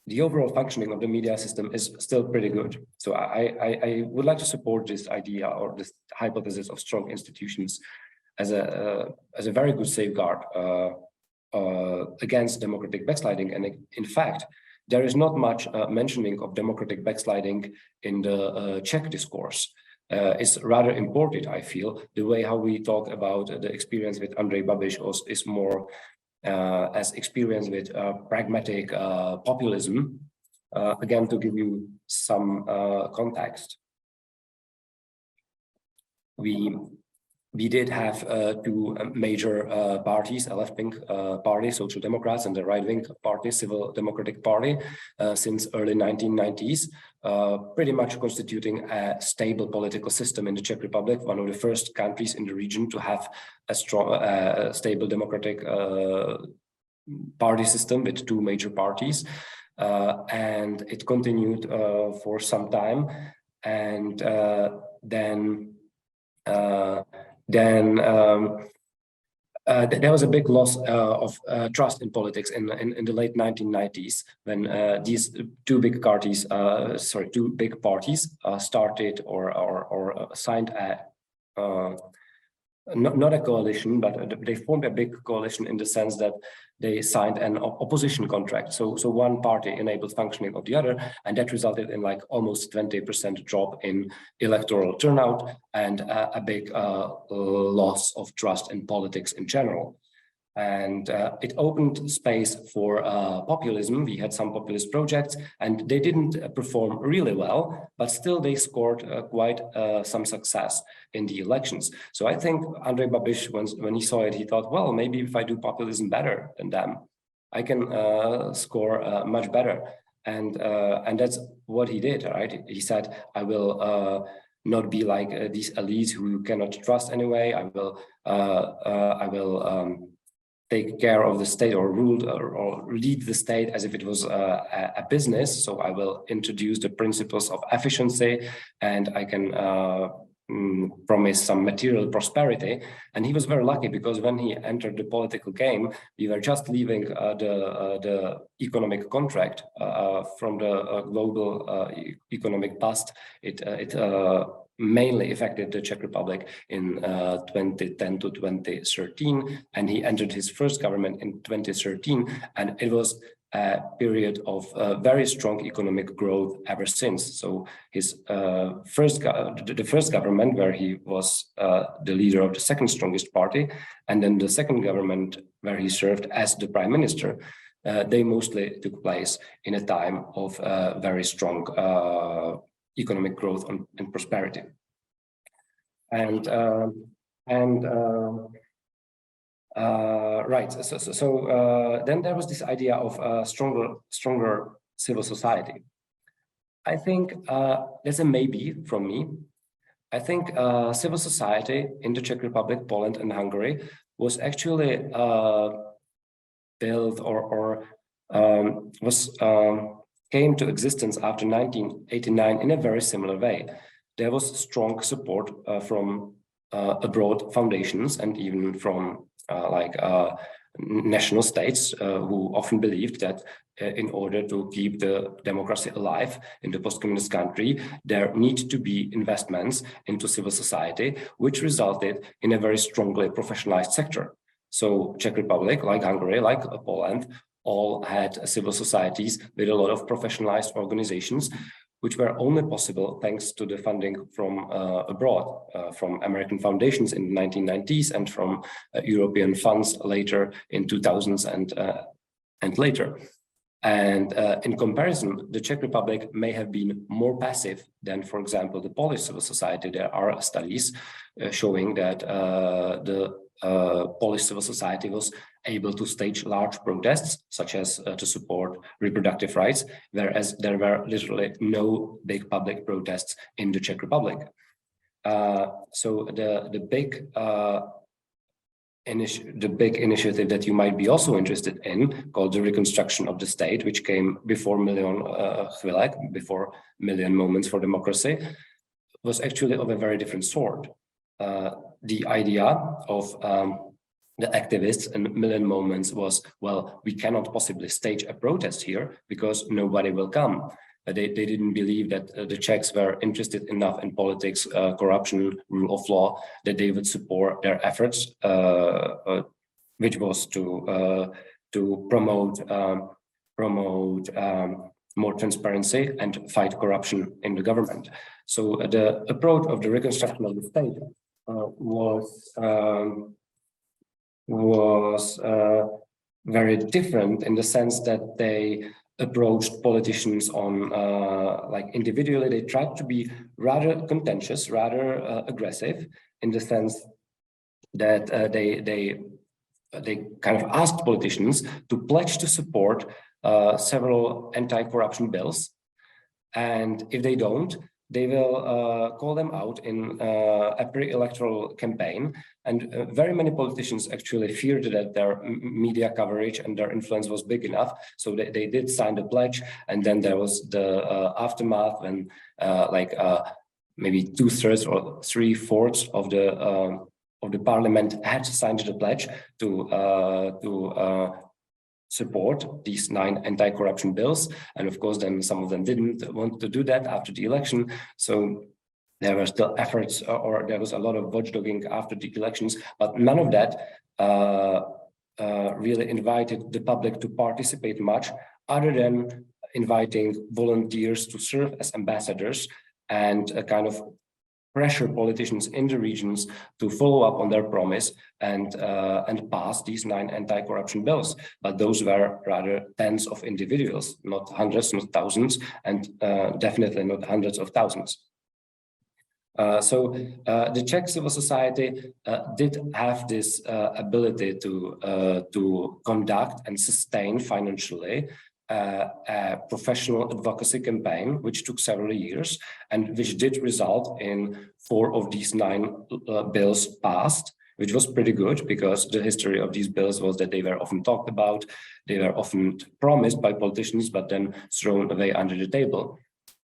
the overall functioning of the media system is still pretty good. So I would like to support this idea or this hypothesis of strong institutions as a very good safeguard against democratic backsliding. And in fact, there is not much mentioning of democratic backsliding in the Czech discourse. It's rather imported, I feel. The way how we talk about the experience with Andrej Babiš is more as experience with pragmatic populism. Again, to give you some context, we did have two major parties, a left-wing party, Social Democrats, and the right-wing party, Civil Democratic Party, since early 1990s, pretty much constituting a stable political system in the Czech Republic, one of the first countries in the region to have a strong, stable democratic party system with two major parties. And it continued for some time. And then there was a big loss of trust in politics in the late 1990s when these two big parties started or signed a not a coalition, but they formed a big coalition in the sense that they signed an opposition contract. So one party enabled functioning of the other, and that resulted in like almost 20% drop in electoral turnout and a big loss of trust in politics in general. And it opened space for populism. We had some populist projects, and they didn't perform really well, but still they scored quite some success in the elections. So I think Andrej Babiš, when he saw it, he thought, well, maybe if I do populism better than them, I can score much better. And that's what he did, right? He said, I will not be like these elites who you cannot trust anyway. I will take care of the state or rule or lead the state as if it was a business. So I will introduce the principles of efficiency, and I can promise some material prosperity. And he was very lucky, because when he entered the political game, we were just leaving the economic contract from the global economic bust. It mainly affected the Czech Republic in 2010 to 2013, and he entered his first government in 2013, and it was a period of very strong economic growth ever since. So his the first government, where he was the leader of the second strongest party, and then the second government where he served as the prime minister, they mostly took place in a time of very strong economic growth and prosperity. And right, so then there was this idea of stronger civil society. I think there's a maybe from me. I think civil society in the Czech Republic, Poland, and Hungary was actually built or came to existence after 1989 in a very similar way. There was strong support from abroad foundations and even from national states who often believed that in order to keep the democracy alive in the post-communist country, there need to be investments into civil society, which resulted in a very strongly professionalized sector. So Czech Republic, like Hungary, like Poland, all had civil societies with a lot of professionalized organizations, which were only possible thanks to the funding from abroad, from American foundations in the 1990s and from European funds later in 2000s and later. And in comparison, the Czech Republic may have been more passive than, for example, the Polish civil society. There are studies showing that the Polish civil society was able to stage large protests, such as to support reproductive rights, whereas there were literally no big public protests in the Czech Republic. So the big initiative that you might be also interested in, called the reconstruction of the state, which came before Milion Chvilek, before Million Moments for Democracy, was actually of a very different sort. The idea of the activists and Million Moments was, well, we cannot possibly stage a protest here because nobody will come. They didn't believe that the Czechs were interested enough in politics, corruption, rule of law, that they would support their efforts, which was to promote more transparency and fight corruption in the government. So the approach of the reconstruction of the state was very different in the sense that they approached politicians on individually. They tried to be rather contentious, rather aggressive, in the sense that they kind of asked politicians to pledge to support several anti-corruption bills, and if they don't, they will call them out in a pre-electoral campaign. And very many politicians actually feared that their media coverage and their influence was big enough. So they did sign the pledge. And then there was the aftermath, and maybe 2/3 or 3/4 of of the parliament had signed the pledge to support these 9 anti-corruption bills. And of course, then some of them didn't want to do that after the election. So there were still efforts, or there was a lot of watchdogging after the elections, but none of that really invited the public to participate much, other than inviting volunteers to serve as ambassadors and kind of pressure politicians in the regions to follow up on their promise and pass these 9 anti-corruption bills. But those were rather tens of individuals, not hundreds, not thousands, and definitely not hundreds of thousands. So the Czech civil society did have this ability to conduct and sustain financially a professional advocacy campaign, which took several years and which did result in 4 of these 9 bills passed, which was pretty good, because the history of these bills was that they were often talked about, they were often promised by politicians, but then thrown away under the table.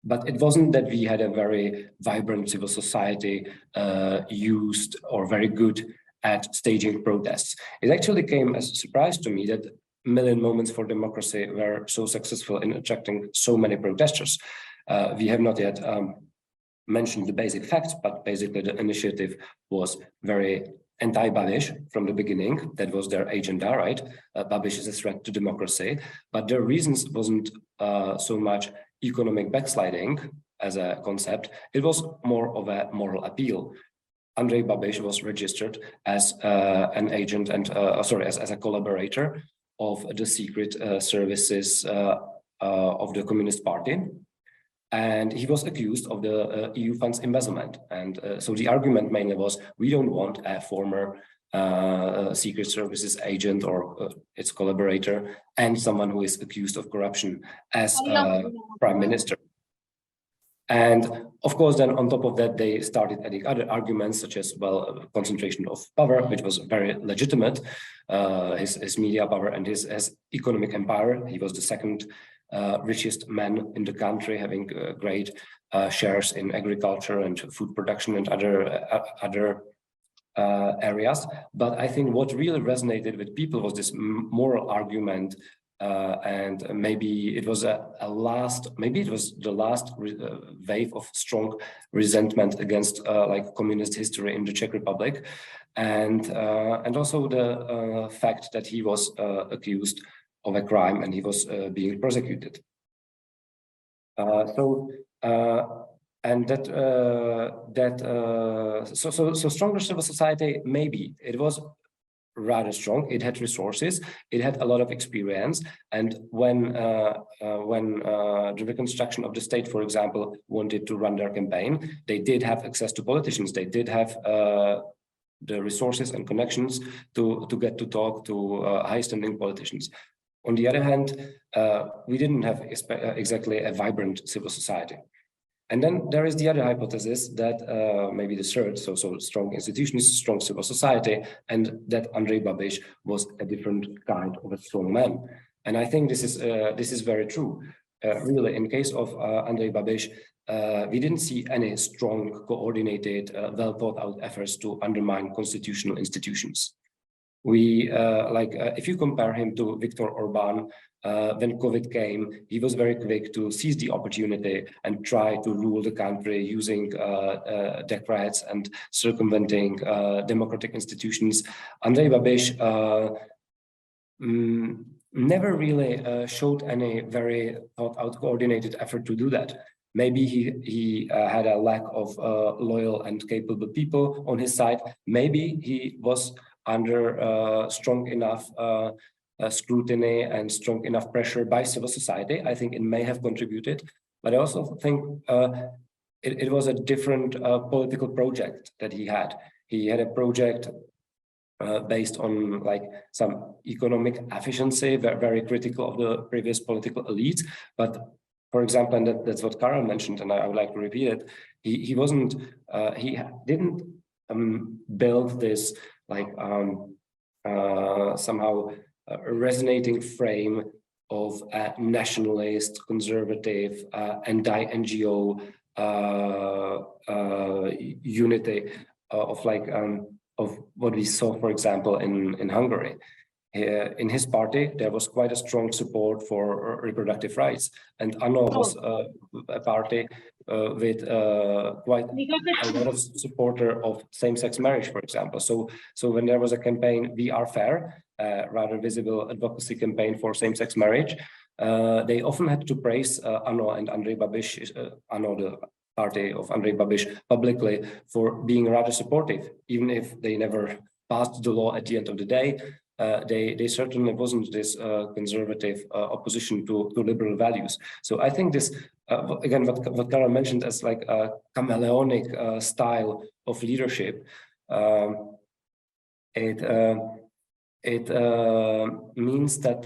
But it wasn't that we had a very vibrant civil society used or very good at staging protests. It actually came as a surprise to me that Million Moments for Democracy were so successful in attracting so many protesters. We have not yet mentioned the basic facts, but basically the initiative was very anti-Babiš from the beginning. That was their agenda, right? Babiš is a threat to democracy, but their reasons wasn't so much economic backsliding as a concept. It was more of a moral appeal. Andrej Babiš was registered as an agent and as a collaborator of the secret services of the Communist Party, and he was accused of the EU funds embezzlement. And so the argument mainly was, we don't want a former secret services agent or its collaborator and someone who is accused of corruption as prime minister. And of course, then on top of that, they started adding other arguments, such as, well, concentration of power, which was very legitimate, his media power and his economic empire. He was the second richest man in the country, having great shares in agriculture and food production and other areas. But I think what really resonated with people was this moral argument, and maybe it was the last wave of strong resentment against like communist history in the Czech Republic, and also the fact that he was accused of a crime and he was being prosecuted. So stronger civil society, maybe it was rather strong. It had resources, it had a lot of experience, and when the reconstruction of the state, for example, wanted to run their campaign, they did have access to politicians. They did have the resources and connections to get to talk to high-standing politicians. On the other hand, we didn't have exactly a vibrant civil society. And then there is the other hypothesis that maybe the third, so strong institutions, strong civil society, and that Andrej Babiš was a different kind of a strong man. And I think this is very true. Really, in case of Andrej Babiš, we didn't see any strong, coordinated, well thought out efforts to undermine constitutional institutions. If you compare him to Viktor Orbán, when COVID came, he was very quick to seize the opportunity and try to rule the country using decrets and circumventing democratic institutions. Andrej Babiš never really showed any very thought-out, coordinated effort to do that. Maybe he had a lack of loyal and capable people on his side. Maybe he was under strong enough scrutiny and strong enough pressure by civil society. I think it may have contributed, but I also think it was a different political project that he had. He had a project based on like some economic efficiency, very critical of the previous political elites. But for example, and that's what Karel mentioned, and I would like to repeat it, he didn't build this like somehow a resonating frame of a nationalist, conservative, anti-NGO unity of like what we saw, for example, in Hungary. In his party, there was quite a strong support for reproductive rights, and ANO was a party with quite a lot of supporter of same-sex marriage, for example. So when there was a campaign, We Are Fair, rather visible advocacy campaign for same-sex marriage, they often had to praise ANO and Andrej Babiš, ANO, the party of Andrej Babiš, publicly for being rather supportive, even if they never passed the law at the end of the day. They certainly wasn't this conservative opposition to liberal values. So I think this, again, what Karel mentioned as like a chameleonic style of leadership, it means that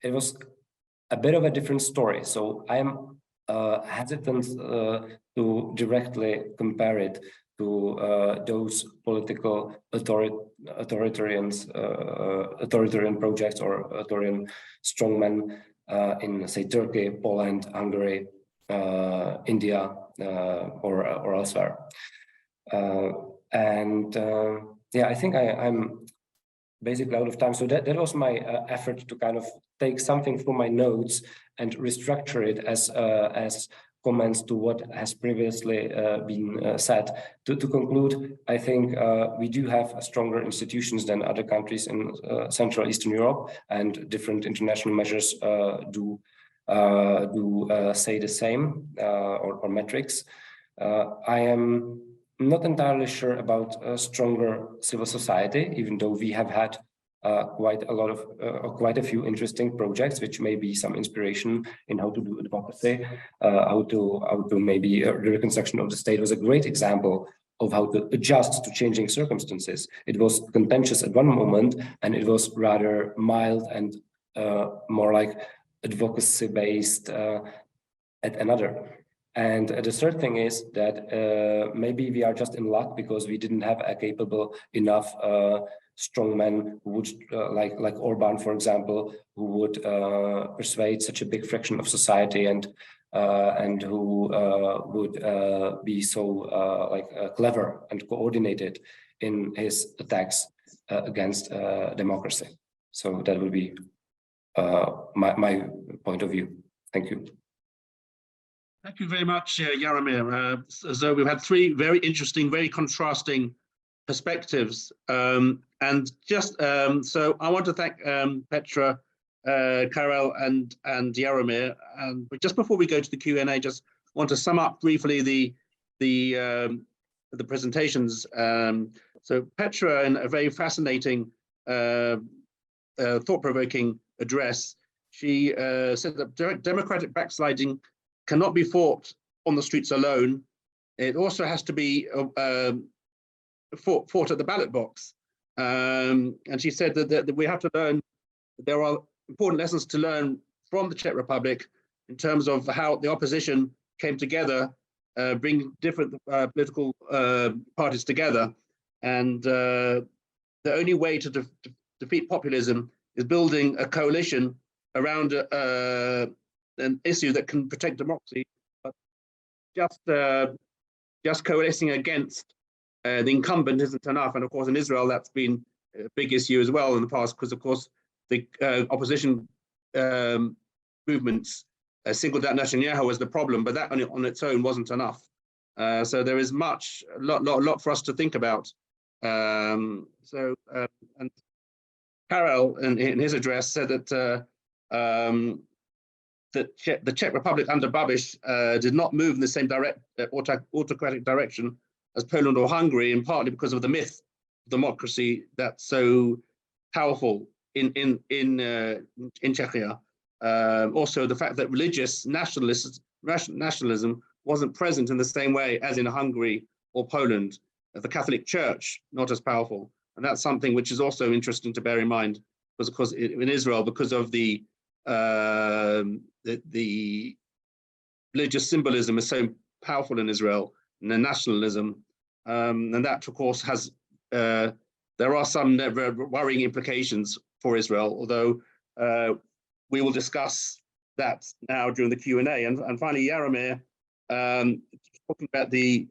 it was a bit of a different story. So I am hesitant to directly compare it to those political authoritarian projects or authoritarian strongmen in, say, Turkey, Poland, Hungary, India, or elsewhere. Yeah, I think I'm basically out of time. So that was my effort to kind of take something from my notes and restructure it as comments to what has previously been said. To conclude, I think we do have stronger institutions than other countries in Central Eastern Europe, and different international measures do say the same, or metrics. I am not entirely sure about a stronger civil society, even though we have had quite a few interesting projects, which may be some inspiration in how to do advocacy, how to maybe the reconstruction of the state was a great example of how to adjust to changing circumstances. It was contentious at one moment, and it was rather mild and more like advocacy-based at another. And the third thing is that maybe we are just in luck because we didn't have a capable enough strongmen who would, like Orban, for example, who would persuade such a big fraction of society and who would be so clever and coordinated in his attacks against democracy. So that would be my point of view. Thank you. Thank you very much, Jaromir. So we've had three very interesting, very contrasting perspectives. And just so I want to thank Petra, Karel, and Jaromir. But just before we go to the Q&A, just want to sum up briefly the presentations. So Petra, in a very fascinating, thought-provoking address, she said that democratic backsliding cannot be fought on the streets alone. It also has to be fought at the ballot box. And she said that we have to learn, there are important lessons to learn from the Czech Republic in terms of how the opposition came together, bring different political parties together. And the only way to defeat populism is building a coalition around an issue that can protect democracy, but just coalescing against the incumbent isn't enough. And of course, in Israel, that's been a big issue as well in the past, because of course the opposition movements singled out Netanyahu as the problem, but that on its own wasn't enough. So there is a lot for us to think about. And Karel, in his address, said that the Czech Republic under Babiš did not move in the same autocratic direction as Poland or Hungary, and partly because of the myth of democracy that's so powerful in Czechia. Also, the fact that religious nationalism wasn't present in the same way as in Hungary or Poland. The Catholic Church not as powerful, and that's something which is also interesting to bear in mind, because of course in Israel, because of the religious symbolism is so powerful in Israel, and the nationalism, and that of course has there are some worrying implications for Israel, although we will discuss that now during the Q&A. And finally, Jaromir, talking about the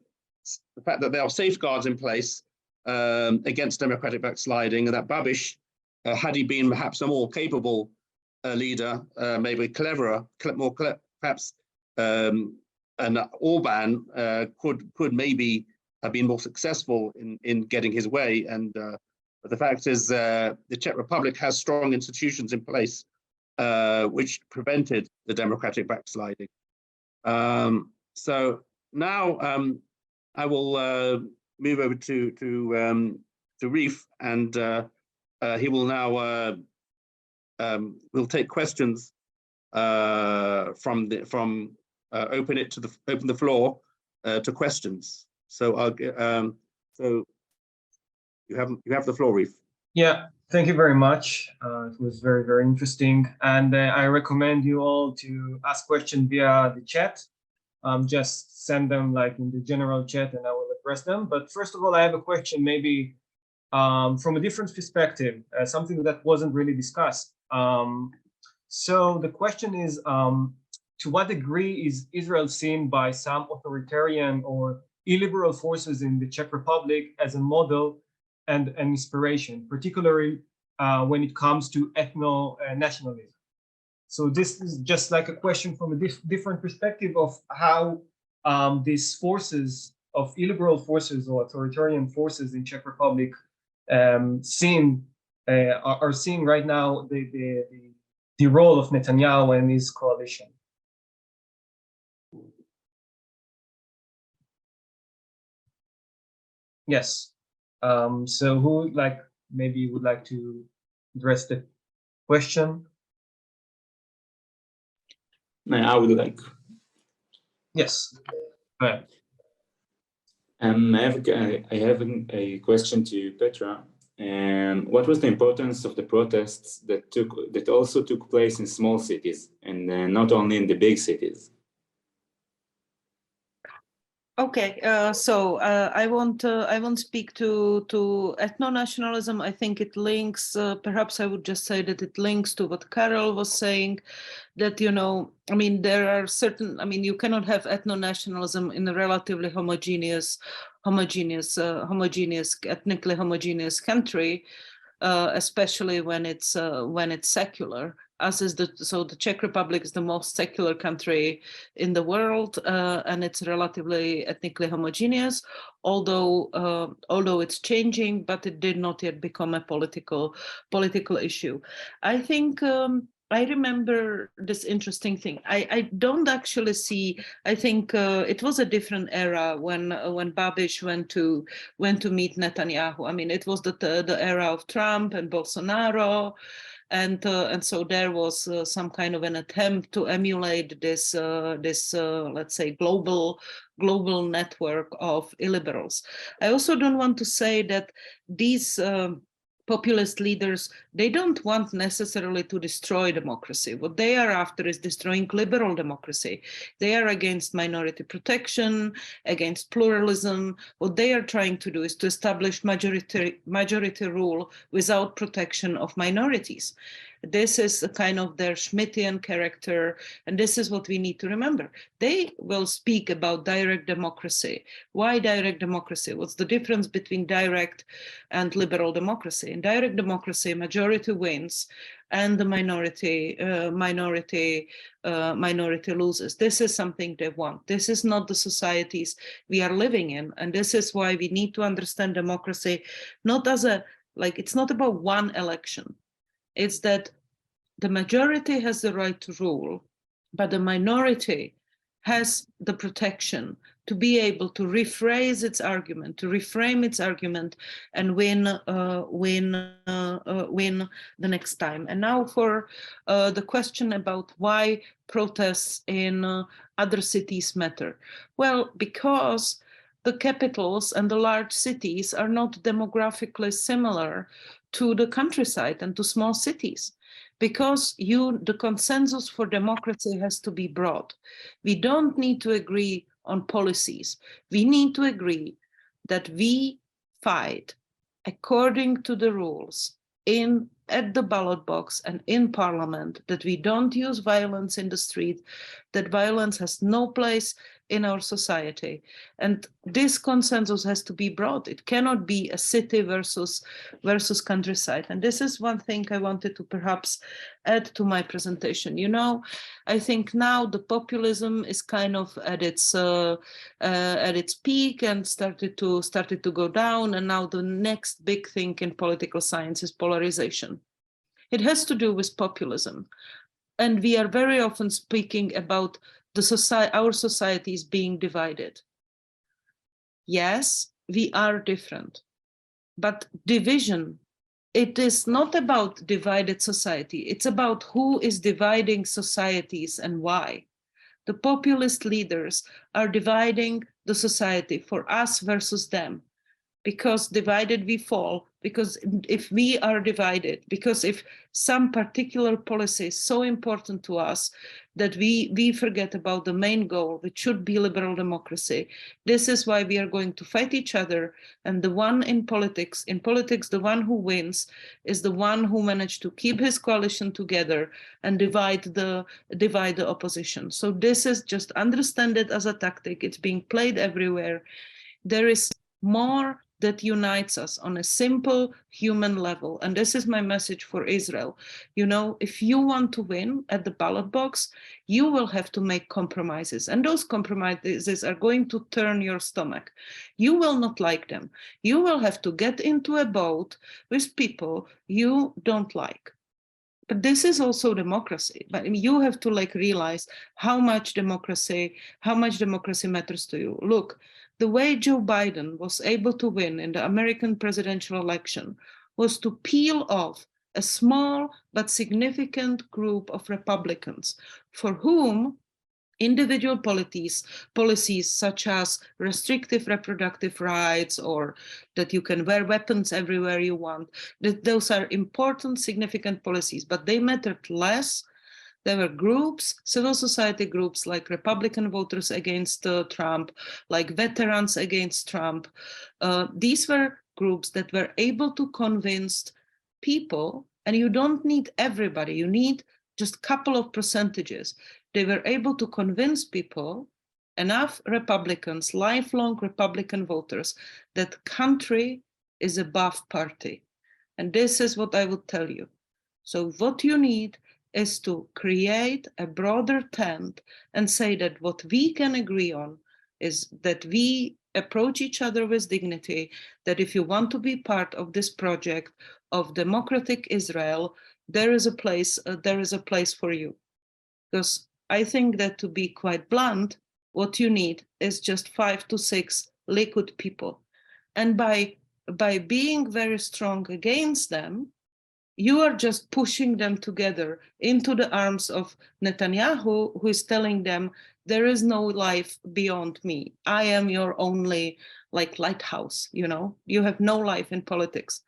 fact that there are safeguards in place against democratic backsliding, and that Babiš, had he been perhaps a more capable leader, maybe cleverer, perhaps, and Orban could maybe have been more successful in getting his way. And but the fact is, the Czech Republic has strong institutions in place which prevented the democratic backsliding. So now I will move over to Reef, and he will now we'll take questions open the floor to questions. So so you have the floor, Reef. Yeah, thank you very much. It was very, very interesting, and I recommend you all to ask questions via the chat. Just send them like in the general chat, and I will address them. But first of all, I have a question, maybe from a different perspective, something that wasn't really discussed. So the question is, to what degree is Israel seen by some authoritarian or illiberal forces in the Czech Republic as a model and an inspiration, particularly when it comes to ethno-nationalism? So this is just like a question from a different perspective of how these forces of illiberal forces or authoritarian forces in Czech Republic are seeing right now the role of Netanyahu and his coalition. Yes. So who maybe would like to address the question? I would like. Yes. Go ahead. I have a question to Petra. What was the importance of the protests that also took place in small cities and not only in the big cities? Okay, so I won't speak to ethno-nationalism. I think it links. Perhaps I would just say that it links to what Karol was saying. That I mean, there are certain. I mean, you cannot have ethno-nationalism in a relatively homogeneous, ethnically homogeneous country, especially when it's secular. The Czech Republic is the most secular country in the world, and it's relatively ethnically homogeneous, although it's changing, but it did not yet become a political issue. I think I remember this interesting thing. I don't actually see. I think it was a different era when Babiš went to meet Netanyahu. I mean, it was the era of Trump and Bolsonaro. And so there was some kind of an attempt to emulate this let's say global network of illiberals. I also don't want to say that these populist leaders, they don't want necessarily to destroy democracy. What they are after is destroying liberal democracy. They are against minority protection, against pluralism. What they are trying to do is to establish majority rule without protection of minorities. This is a kind of their Schmittian character, and this is what we need to remember. They will speak about direct democracy. Why direct democracy? What's the difference between direct and liberal democracy? In direct democracy, majority wins, and the minority loses. This is something they want. This is not the societies we are living in, and this is why we need to understand democracy not as it's not about one election. It's that the majority has the right to rule, but the minority has the protection to be able to rephrase its argument, to reframe its argument, and win the next time. And now for the question about why protests in other cities matter. Well, because the capitals and the large cities are not demographically similar to the countryside and to small cities, because the consensus for democracy has to be broad. We don't need to agree on policies. We need to agree that we fight according to the rules in at the ballot box and in parliament, that we don't use violence in the street, that violence has no place in our society. And this consensus has to be brought. It cannot be a city versus countryside. And this is one thing I wanted to perhaps add to my presentation. You know, I think now the populism is kind of at its peak and started to go down. And now the next big thing in political science is polarization. It has to do with populism. And we are very often speaking about our society is being divided. Yes, we are different, but division, it is not about divided society. It's about who is dividing societies and why. The populist leaders are dividing the society for us versus them, because divided we fall, because if we are divided, because if some particular policy is so important to us that we forget about the main goal, which should be liberal democracy. This is why we are going to fight each other. And the one in politics, the one who wins is the one who managed to keep his coalition together and divide the opposition. So this is just understand it as a tactic. It's being played everywhere. There is more that unites us on a simple human level. And this is my message for Israel. You know, if you want to win at the ballot box, you will have to make compromises. And those compromises are going to turn your stomach. You will not like them. You will have to get into a boat with people you don't like. But this is also democracy. But you have to realize how much democracy matters to you. Look, the way Joe Biden was able to win in the American presidential election was to peel off a small but significant group of Republicans for whom individual policies such as restrictive reproductive rights or that you can wear weapons everywhere you want, those are important, significant policies, but they mattered less. There were groups, civil society groups like Republican voters against Trump, like veterans against Trump. These were groups that were able to convince people, and you don't need everybody, you need just a couple of percentages. They were able to convince people, enough Republicans, lifelong Republican voters, that country is above party. And this is what I would tell you. So what you need is to create a broader tent and say that what we can agree on is that we approach each other with dignity, that if you want to be part of this project of democratic Israel, there is a place for you. Because I think that, to be quite blunt, what you need is just 5 to 6 liquid people. And by being very strong against them, you are just pushing them together into the arms of Netanyahu, who is telling them, there is no life beyond me. I am your only lighthouse, you have no life in politics.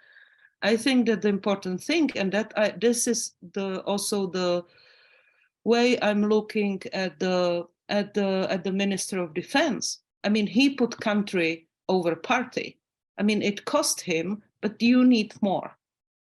I think that the important thing, and that this is also the way I'm looking at the Minister of Defense. I mean, he put country over party. I mean, it cost him, but you need more.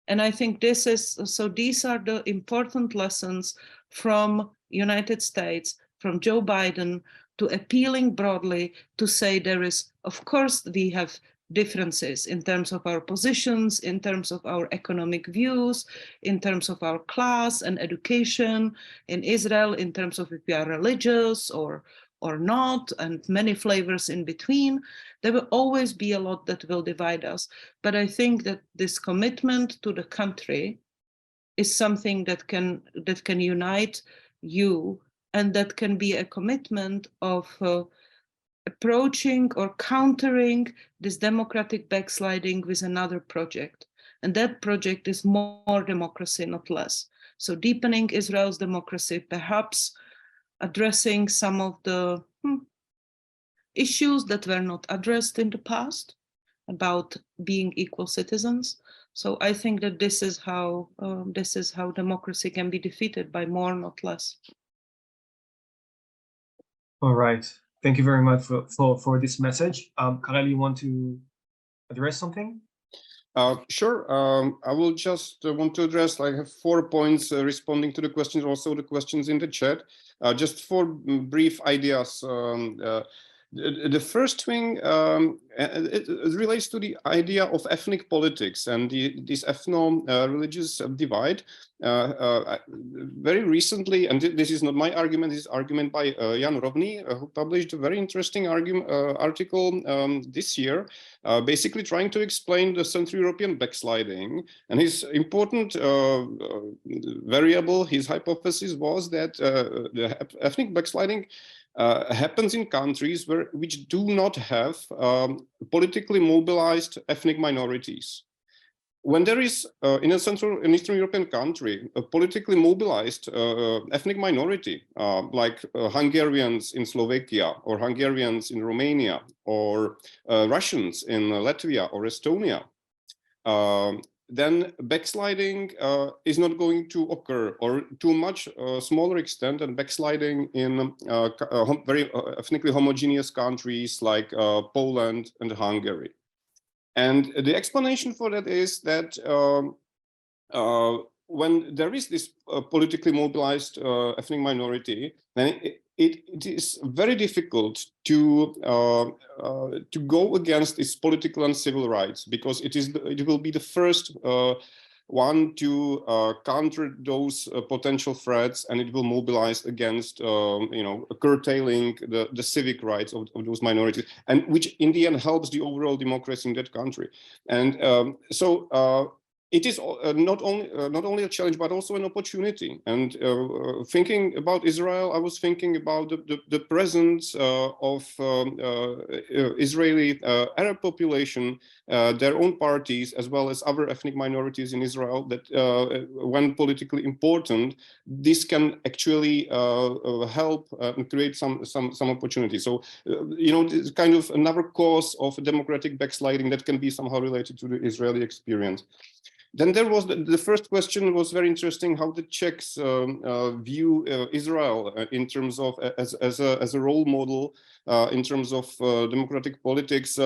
And I think these are the important lessons from United States, from Joe Biden, to appealing broadly to say there is, of course, we have differences in terms of our positions, in terms of our economic views, in terms of our class and education in Israel, in terms of if we are religious or not, and many flavors in between. There will always be a lot that will divide us. But I think that this commitment to the country is something that can unite you, and that can be a commitment of approaching or countering this democratic backsliding with another project. And that project is more democracy, not less. So deepening Israel's democracy, perhaps addressing some of the issues that were not addressed in the past about being equal citizens. So I think that this is how democracy can be defeated, by more, not less. All right. Thank you very much for this message. Karel, you want to address something? Sure. I will just want to address, I have 4 points responding to the questions, also the questions in the chat. Just 4 brief ideas. The first thing, it relates to the idea of ethnic politics and this ethno-religious divide. Very recently, and this is not my argument, this is argument by Jan Rovný, who published a very interesting article this year, basically trying to explain the Central European backsliding. And his important variable, his hypothesis was that the ethnic backsliding happens in countries which do not have politically mobilized ethnic minorities. When there is, in a Central and Eastern European country, a politically mobilized ethnic minority, like Hungarians in Slovakia, or Hungarians in Romania, or Russians in Latvia or Estonia, then backsliding is not going to occur, or to a much smaller extent than backsliding in very ethnically homogeneous countries like Poland and Hungary. And the explanation for that is that when there is this politically mobilized ethnic minority, then it is very difficult to go against its political and civil rights, because it will be the first one to counter those potential threats, and it will mobilize against curtailing the civic rights of those minorities, and which in the end helps the overall democracy in that country. And so it is not only a challenge, but also an opportunity. And thinking about Israel, I was thinking about the presence of Israeli Arab population, their own parties, as well as other ethnic minorities in Israel, that when politically important, this can actually help and create some opportunity. So, it's kind of another cause of democratic backsliding that can be somehow related to the Israeli experience. Then there was the first question was very interesting, how the Czechs view Israel in terms of as a role model in terms of democratic politics.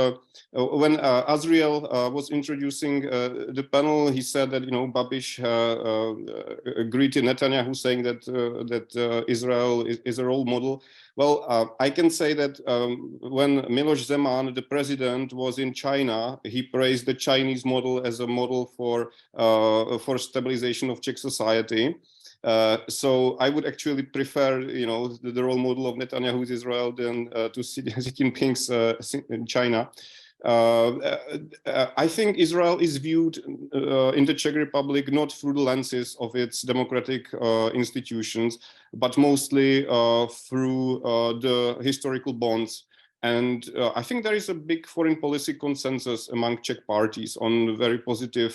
When Azriel was introducing the panel, he said that Babiš greeted Netanyahu, saying that Israel is a role model. Well, I can say that when Miloš Zeman, the president, was in China, he praised the Chinese model as a model for stabilization of Czech society. So I would actually prefer, the role model of Netanyahu's Israel than to Xi Jinping's in China. I think Israel is viewed in the Czech Republic not through the lenses of its democratic institutions, but mostly through the historical bonds. And I think there is a big foreign policy consensus among Czech parties on very positive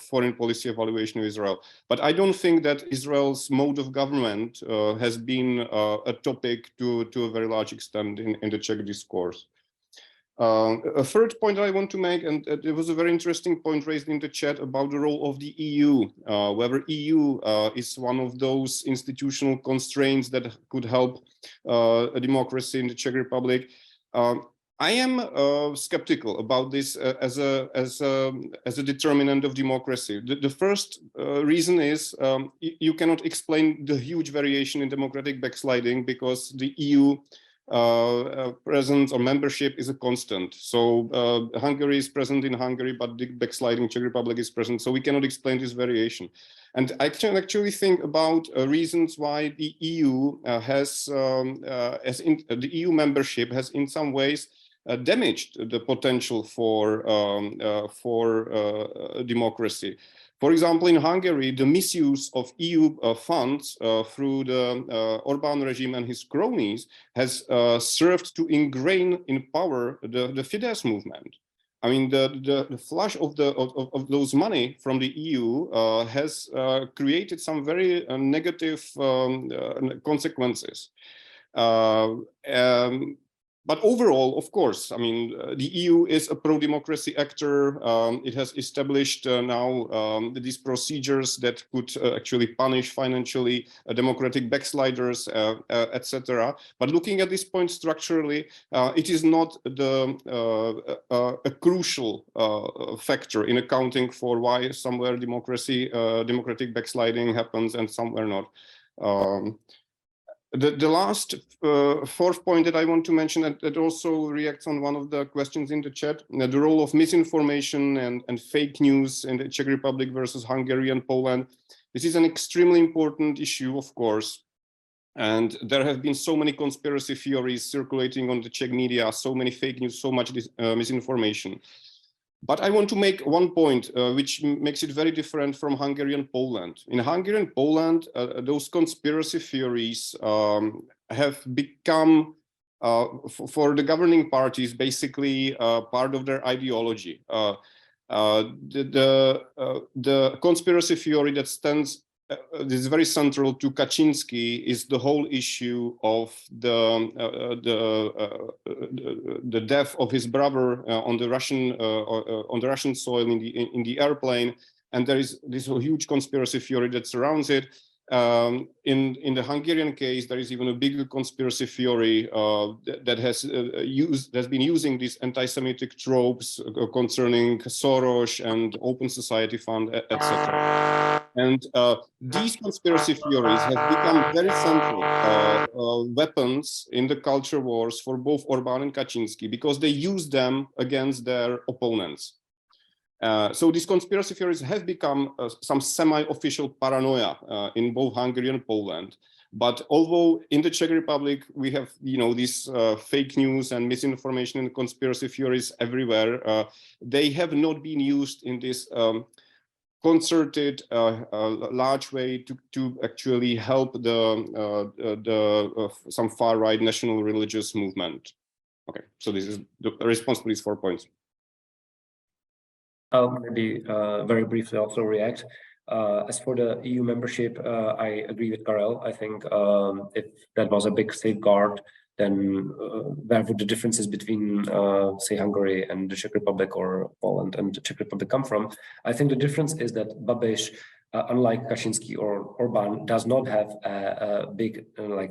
foreign policy evaluation of Israel. But I don't think that Israel's mode of government has been a topic to a very large extent in the Czech discourse. A third point I want to make, and it was a very interesting point raised in the chat about the role of the EU, whether EU is one of those institutional constraints that could help a democracy in the Czech Republic. I am skeptical about this as a determinant of democracy. The first reason is you cannot explain the huge variation in democratic backsliding, because the EU presence or membership is a constant. So Hungary is present in Hungary, but the backsliding Czech Republic is present. So we cannot explain this variation. And I can actually think about reasons why the EU the EU membership has in some ways damaged the potential for democracy. For example, in Hungary, the misuse of EU funds through the Orbán regime and his cronies has served to ingrain in power the Fidesz movement. I mean, the flush of those money from the EU has created some very negative consequences. But overall, of course, I mean, the EU is a pro-democracy actor. It has established now these procedures that could actually punish financially democratic backsliders, etc. But looking at this point structurally, it is not a crucial factor in accounting for why somewhere democratic backsliding happens and somewhere not. The last fourth point that I want to mention that also reacts on one of the questions in the chat, the role of misinformation and fake news in the Czech Republic versus Hungary and Poland. This is an extremely important issue, of course. And there have been so many conspiracy theories circulating on the Czech media, so many fake news, so much misinformation. But I want to make one point, which makes it very different from Hungary and Poland. In Hungary and Poland, those conspiracy theories have become, for the governing parties, basically part of their ideology. The conspiracy theory that stands this is very central to Kaczynski is the whole issue of the death of his brother on the Russian soil in the airplane, and there is this huge conspiracy theory that surrounds it. In the Hungarian case, there is even a bigger conspiracy theory that has been using these anti-Semitic tropes concerning Soros and Open Society Fund, etc. And these conspiracy theories have become very central weapons in the culture wars for both Orbán and Kaczynski because they use them against their opponents. So these conspiracy theories have become some semi-official paranoia in both Hungary and Poland. But although in the Czech Republic we have, these fake news and misinformation and conspiracy theories everywhere, they have not been used in this concerted, large way to actually help some far-right national religious movement. Okay, so this is the response to these 4 points. I'll maybe very briefly also react. As for the EU membership, I agree with Karel. I think if that was a big safeguard, then where would the differences between, say, Hungary and the Czech Republic or Poland and the Czech Republic come from? I think the difference is that Babiš, unlike Kaczynski or Orbán, does not have a big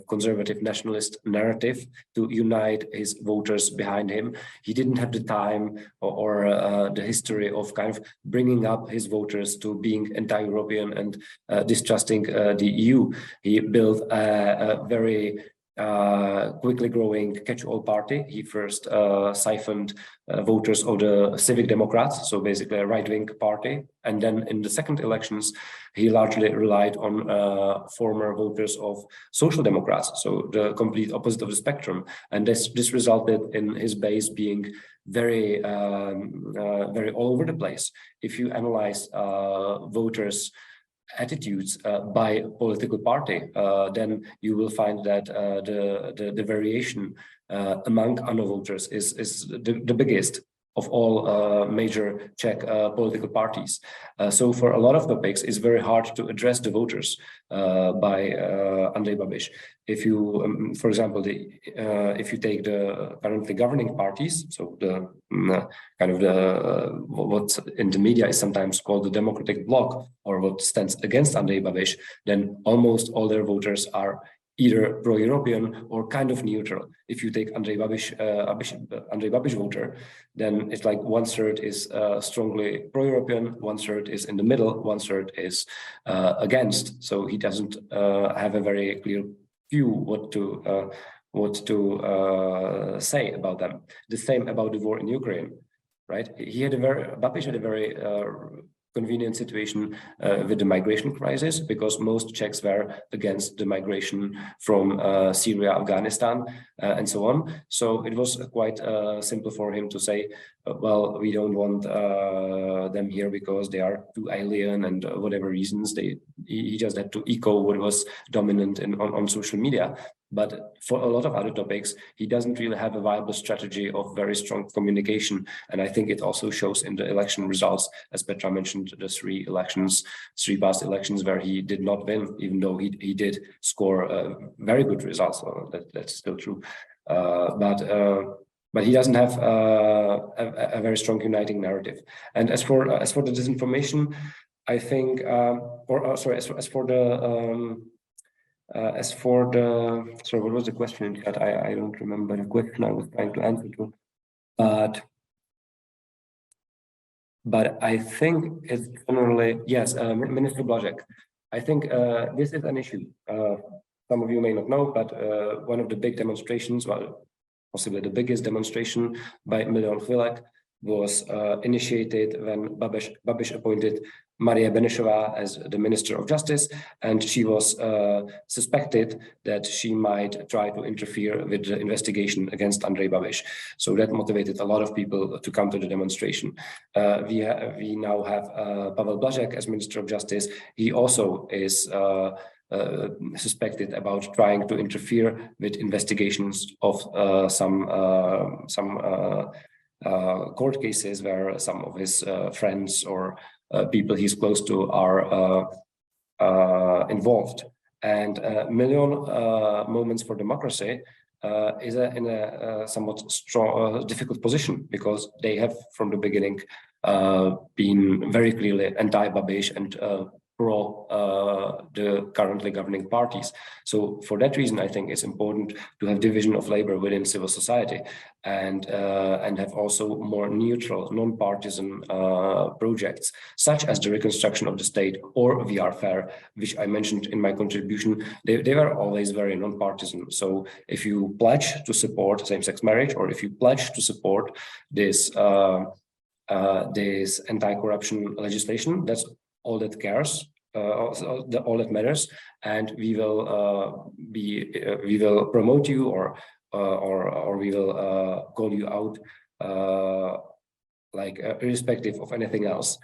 conservative nationalist narrative to unite his voters behind him. He didn't have the time or the history of kind of bringing up his voters to being anti-European and distrusting the EU. He built a very quickly growing catch-all party. He first siphoned voters of the Civic Democrats, so basically a right-wing party. And then in the second elections, he largely relied on former voters of Social Democrats, so the complete opposite of the spectrum. And this resulted in his base being very, very all over the place. If you analyze voters' attitudes by political party, then you will find that the variation among ANO voters is the biggest of all major Czech political parties. So for a lot of topics, it's very hard to address the voters by Andrej Babiš. If you, for example, if you take the currently governing parties, so the what in the media is sometimes called the Democratic Bloc, or what stands against Andrej Babiš, then almost all their voters are either pro-European or kind of neutral. If you take Andrej Babiš voter, then it's like 1/3 is strongly pro-European, 1/3 is in the middle, 1/3 is against. So he doesn't have a very clear view what to say about them. The same about the war in Ukraine, right? Babiš had a very convenient situation with the migration crisis, because most Czechs were against the migration from Syria, Afghanistan, and so on. So it was quite simple for him to say, well, we don't want them here because they are too alien and whatever reasons. He just had to echo what was dominant on social media. But for a lot of other topics, he doesn't really have a viable strategy of very strong communication. And I think it also shows in the election results, as Petra mentioned, the three past elections where he did not win, even though he did score very good results. That's still true. But he doesn't have a very strong uniting narrative. And as for the disinformation, I think, sorry, what was the question in chat? I don't remember the question I was trying to answer to, but I think it's generally, yes, Minister Blažek. I think this is an issue. Some of you may not know, but one of the big demonstrations, well, possibly the biggest demonstration by Milion Chvilek was initiated when Babiš appointed Maria Benešová as the Minister of Justice, and she was suspected that she might try to interfere with the investigation against Andrej Babiš. So that motivated a lot of people to come to the demonstration. We now have Pavel Blažek as Minister of Justice. He also is suspected about trying to interfere with investigations of some court cases where some of his friends or people he's close to are involved. And Milion Moments for Democracy is in a somewhat strong, difficult position, because they have from the beginning been very clearly anti-Babiš and pro the currently governing parties. So for that reason, I think it's important to have division of labor within civil society, and have also more neutral, non-partisan projects, such as the reconstruction of the state or We Are Fair, which I mentioned in my contribution. They were always very non-partisan. So if you pledge to support same-sex marriage, or if you pledge to support this this anti-corruption legislation, that's all that cares, all that matters, and we will promote you, or we will call you out, irrespective of anything else.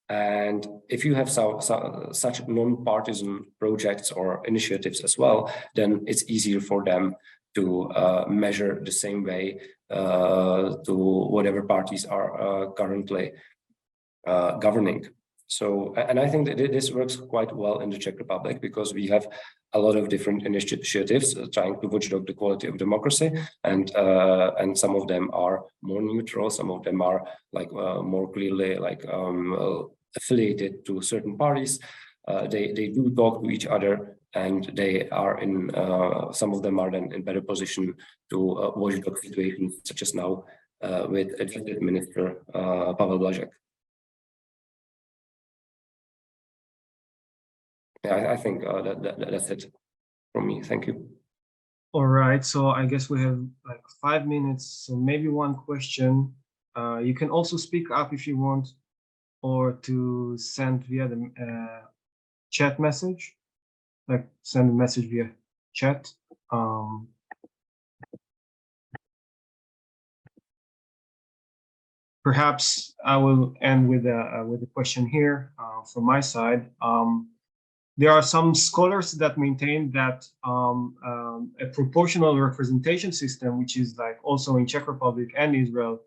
And if you have such non-partisan projects or initiatives as well, then it's easier for them to measure the same way to whatever parties are currently governing. So, and I think that this works quite well in the Czech Republic, because we have a lot of different initiatives trying to watchdog the quality of democracy, and some of them are more neutral, some of them are more clearly affiliated to certain parties. They do talk to each other, and they are in some of them are then in better position to watchdog situations, such as now with Education Minister Pavel Blažek. Yeah, I think that's it from me. Thank you. All right, so I guess we have 5 minutes, so maybe one question. You can also speak up if you want, or to send via the chat message, send a message via chat. Perhaps I will end with a question here from my side. There are some scholars that maintain that a proportional representation system, which is also in Czech Republic and Israel,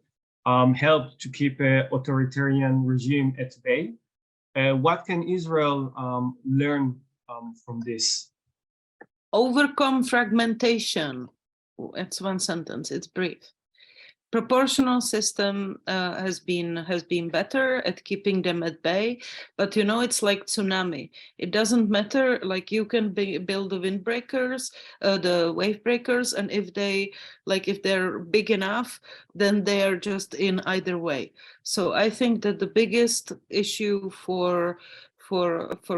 helped to keep an authoritarian regime at bay. What can Israel learn from this? Overcome fragmentation. It's one sentence. It's brief. Proportional system has been better at keeping them at bay, but it's like tsunami. It doesn't matter. You can build the windbreakers, the wave breakers, and if they're big enough, then they are just in either way. So I think that the biggest issue for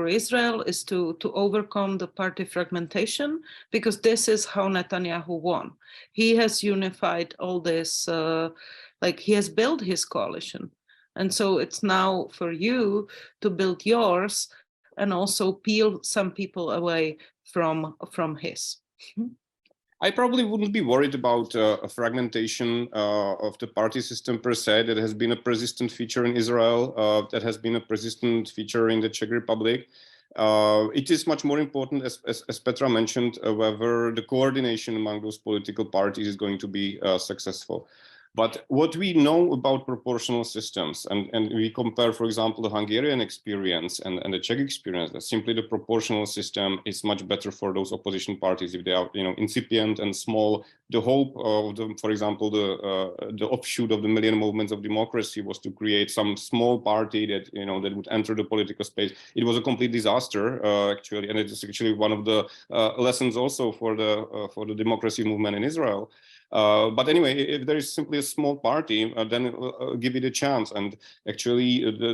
Israel is to overcome the party fragmentation, because this is how Netanyahu won. He has unified all this, he has built his coalition. And so it's now for you to build yours and also peel some people away from his. I probably wouldn't be worried about a fragmentation of the party system per se. That has been a persistent feature in Israel, that has been a persistent feature in the Czech Republic. It is much more important, as Petra mentioned, whether the coordination among those political parties is going to be successful. But what we know about proportional systems, and we compare, for example, the Hungarian experience and the Czech experience, that simply the proportional system is much better for those opposition parties if they are, incipient and small. The hope of for example, the offshoot of the Million Movements of Democracy was to create some small party that that would enter the political space. It was a complete disaster, actually, and it is actually one of the lessons also for the democracy movement in Israel. But anyway, if there is simply a small party, then give it a chance. And actually,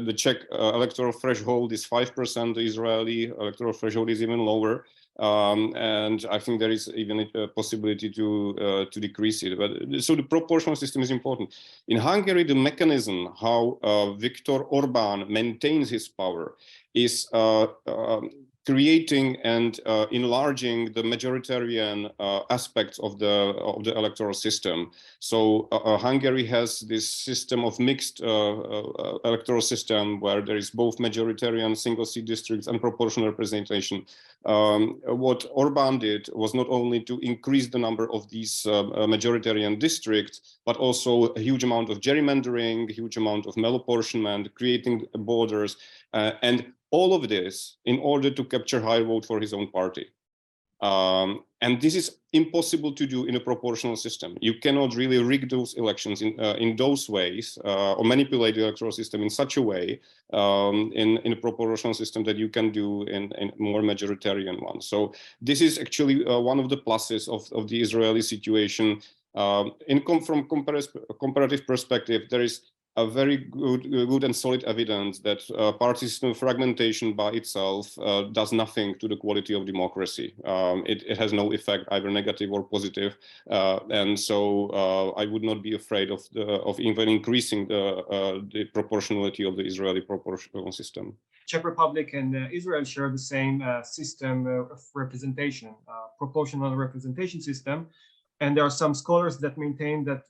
the Czech electoral threshold is 5%. The Israeli electoral threshold is even lower. And I think there is even a possibility to decrease it. But so the proportional system is important. In Hungary, the mechanism how Viktor Orbán maintains his power is creating and enlarging the majoritarian aspects of the electoral system. So Hungary has this system of mixed electoral system where there is both majoritarian single seat districts and proportional representation. What Orbán did was not only to increase the number of these majoritarian districts, but also a huge amount of gerrymandering, a huge amount of malapportionment, creating borders, and all of this in order to capture high vote for his own party. And this is impossible to do in a proportional system. You cannot really rig those elections in those ways or manipulate the electoral system in such a way in a proportional system that you can do in more majoritarian ones. So this is actually one of the pluses of the Israeli situation. From comparative perspective, there is a very good and solid evidence that party system fragmentation by itself does nothing to the quality of democracy. It has no effect, either negative or positive, and so I would not be afraid of even increasing the proportionality of the Israeli proportional system. Czech Republic and Israel share the same system of representation, proportional representation system. And there are some scholars that maintain that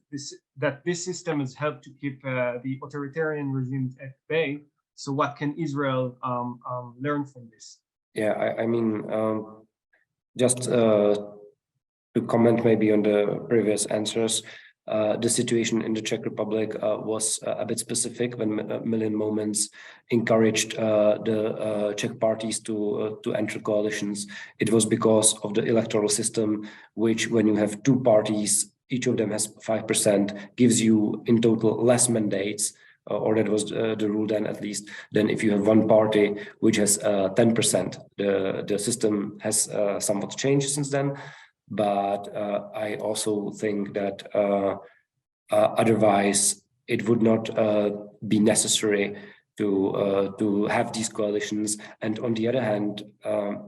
this system has helped to keep the authoritarian regimes at bay. So what can Israel learn from this? Yeah, I mean, just to comment maybe on the previous answers, the situation in the Czech Republic was a bit specific when Million Moments encouraged the Czech parties to enter coalitions. It was because of the electoral system, which when you have two parties, each of them has 5%, gives you in total less mandates, or that was the rule then at least, than if you have one party which has 10%. The system has somewhat changed since then. But I also think that otherwise it would not be necessary to have these coalitions. And on the other hand,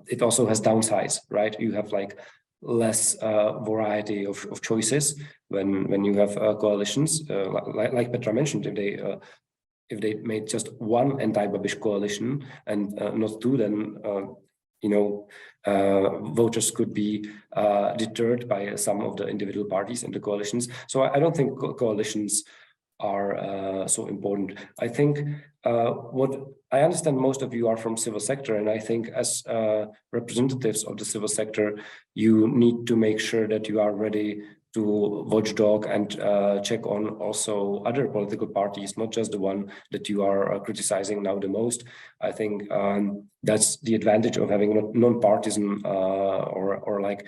it also has downsides, right? You have like less variety of choices when you have coalitions. Like Petra mentioned, if they made just one anti-Babiš coalition and not two, then voters could be deterred by some of the individual parties in the coalitions. So I don't think coalitions are so important. I think what I understand, most of you are from civil sector, and I think as representatives of the civil sector, you need to make sure that you are ready to watchdog and check on also other political parties, not just the one that you are criticizing now the most. I think that's the advantage of having non-partisan or like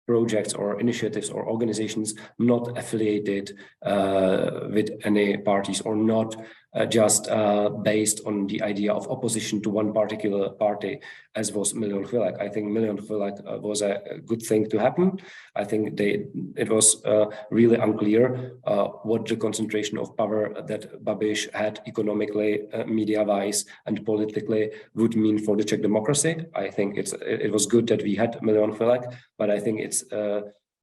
projects or initiatives or organizations not affiliated with any parties, or not just based on the idea of opposition to one particular party, as was Milion Chvilek. I think Milion Chvilek was a good thing to happen. I think it was really unclear what the concentration of power that Babiš had economically, media-wise, and politically would mean for the Czech democracy. I think it was good that we had Milion Chvilek, but I think it's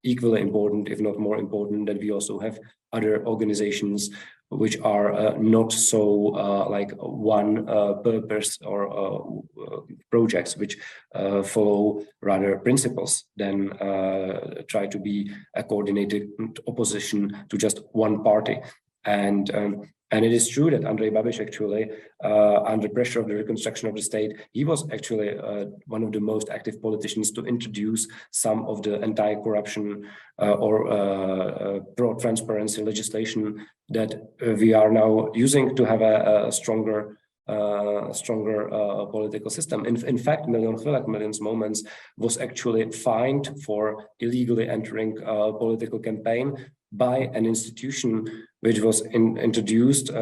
equally important, if not more important, that we also have other organizations which are not so like one purpose or projects which follow rather principles than try to be a coordinated opposition to just one party. And it is true that Andrej Babiš actually, under pressure of the reconstruction of the state, he was actually one of the most active politicians to introduce some of the anti-corruption or pro-transparency legislation that we are now using to have a stronger political system. In fact, Milion Chvilek, Million's Moments, was actually fined for illegally entering a political campaign by an institution which was introduced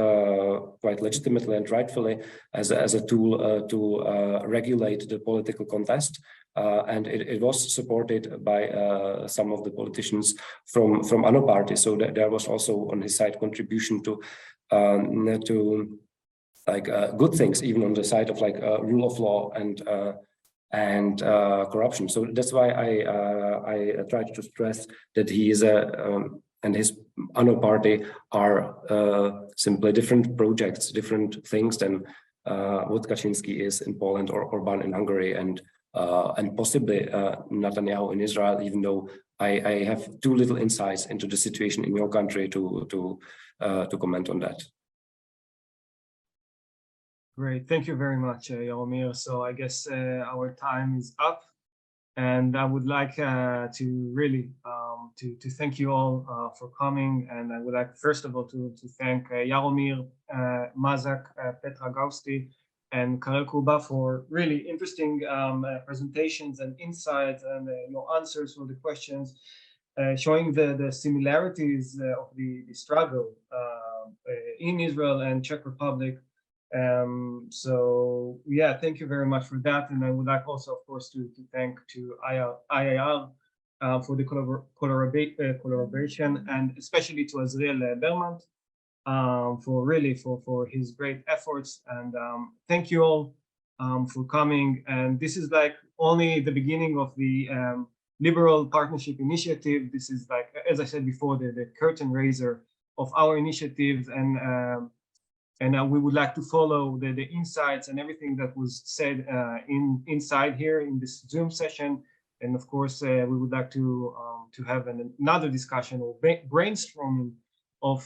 quite legitimately and rightfully as a tool to regulate the political contest. And it was supported by some of the politicians from other parties. So that there was also on his side contribution to good things, even on the side of rule of law and corruption. So that's why I tried to stress that he is and his other party are simply different projects, different things than what Kaczynski is in Poland or Orbán in Hungary, and possibly Netanyahu in Israel, even though I have too little insights into the situation in your country to comment on that. Great, thank you very much, Jaromir. So I guess our time is up, and I would like to really to thank you all for coming. And I would like first of all to thank Jaromir, Mazak, Petra Gausti, and Karel Kuba for really interesting presentations and insights and your answers for the questions, showing the similarities of the struggle in Israel and Czech Republic. So yeah, thank you very much for that. And I would like also, of course, to thank to IIR for the collaboration, and especially to Azriel Berman for his great efforts. And thank you all for coming. And this is like only the beginning of the Liberal Partnership Initiative. This is like, as I said before, the curtain raiser of our initiatives. And we would like to follow the insights and everything that was said inside here in this Zoom session. And of course, we would like to have another discussion or brainstorming of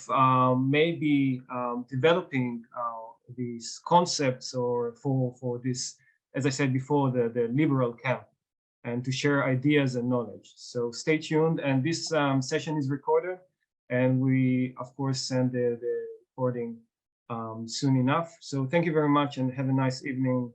maybe developing these concepts or for this, as I said before, the liberal camp, and to share ideas and knowledge. So stay tuned. And this session is recorded, and we, of course, send the recording soon enough. So thank you very much and have a nice evening.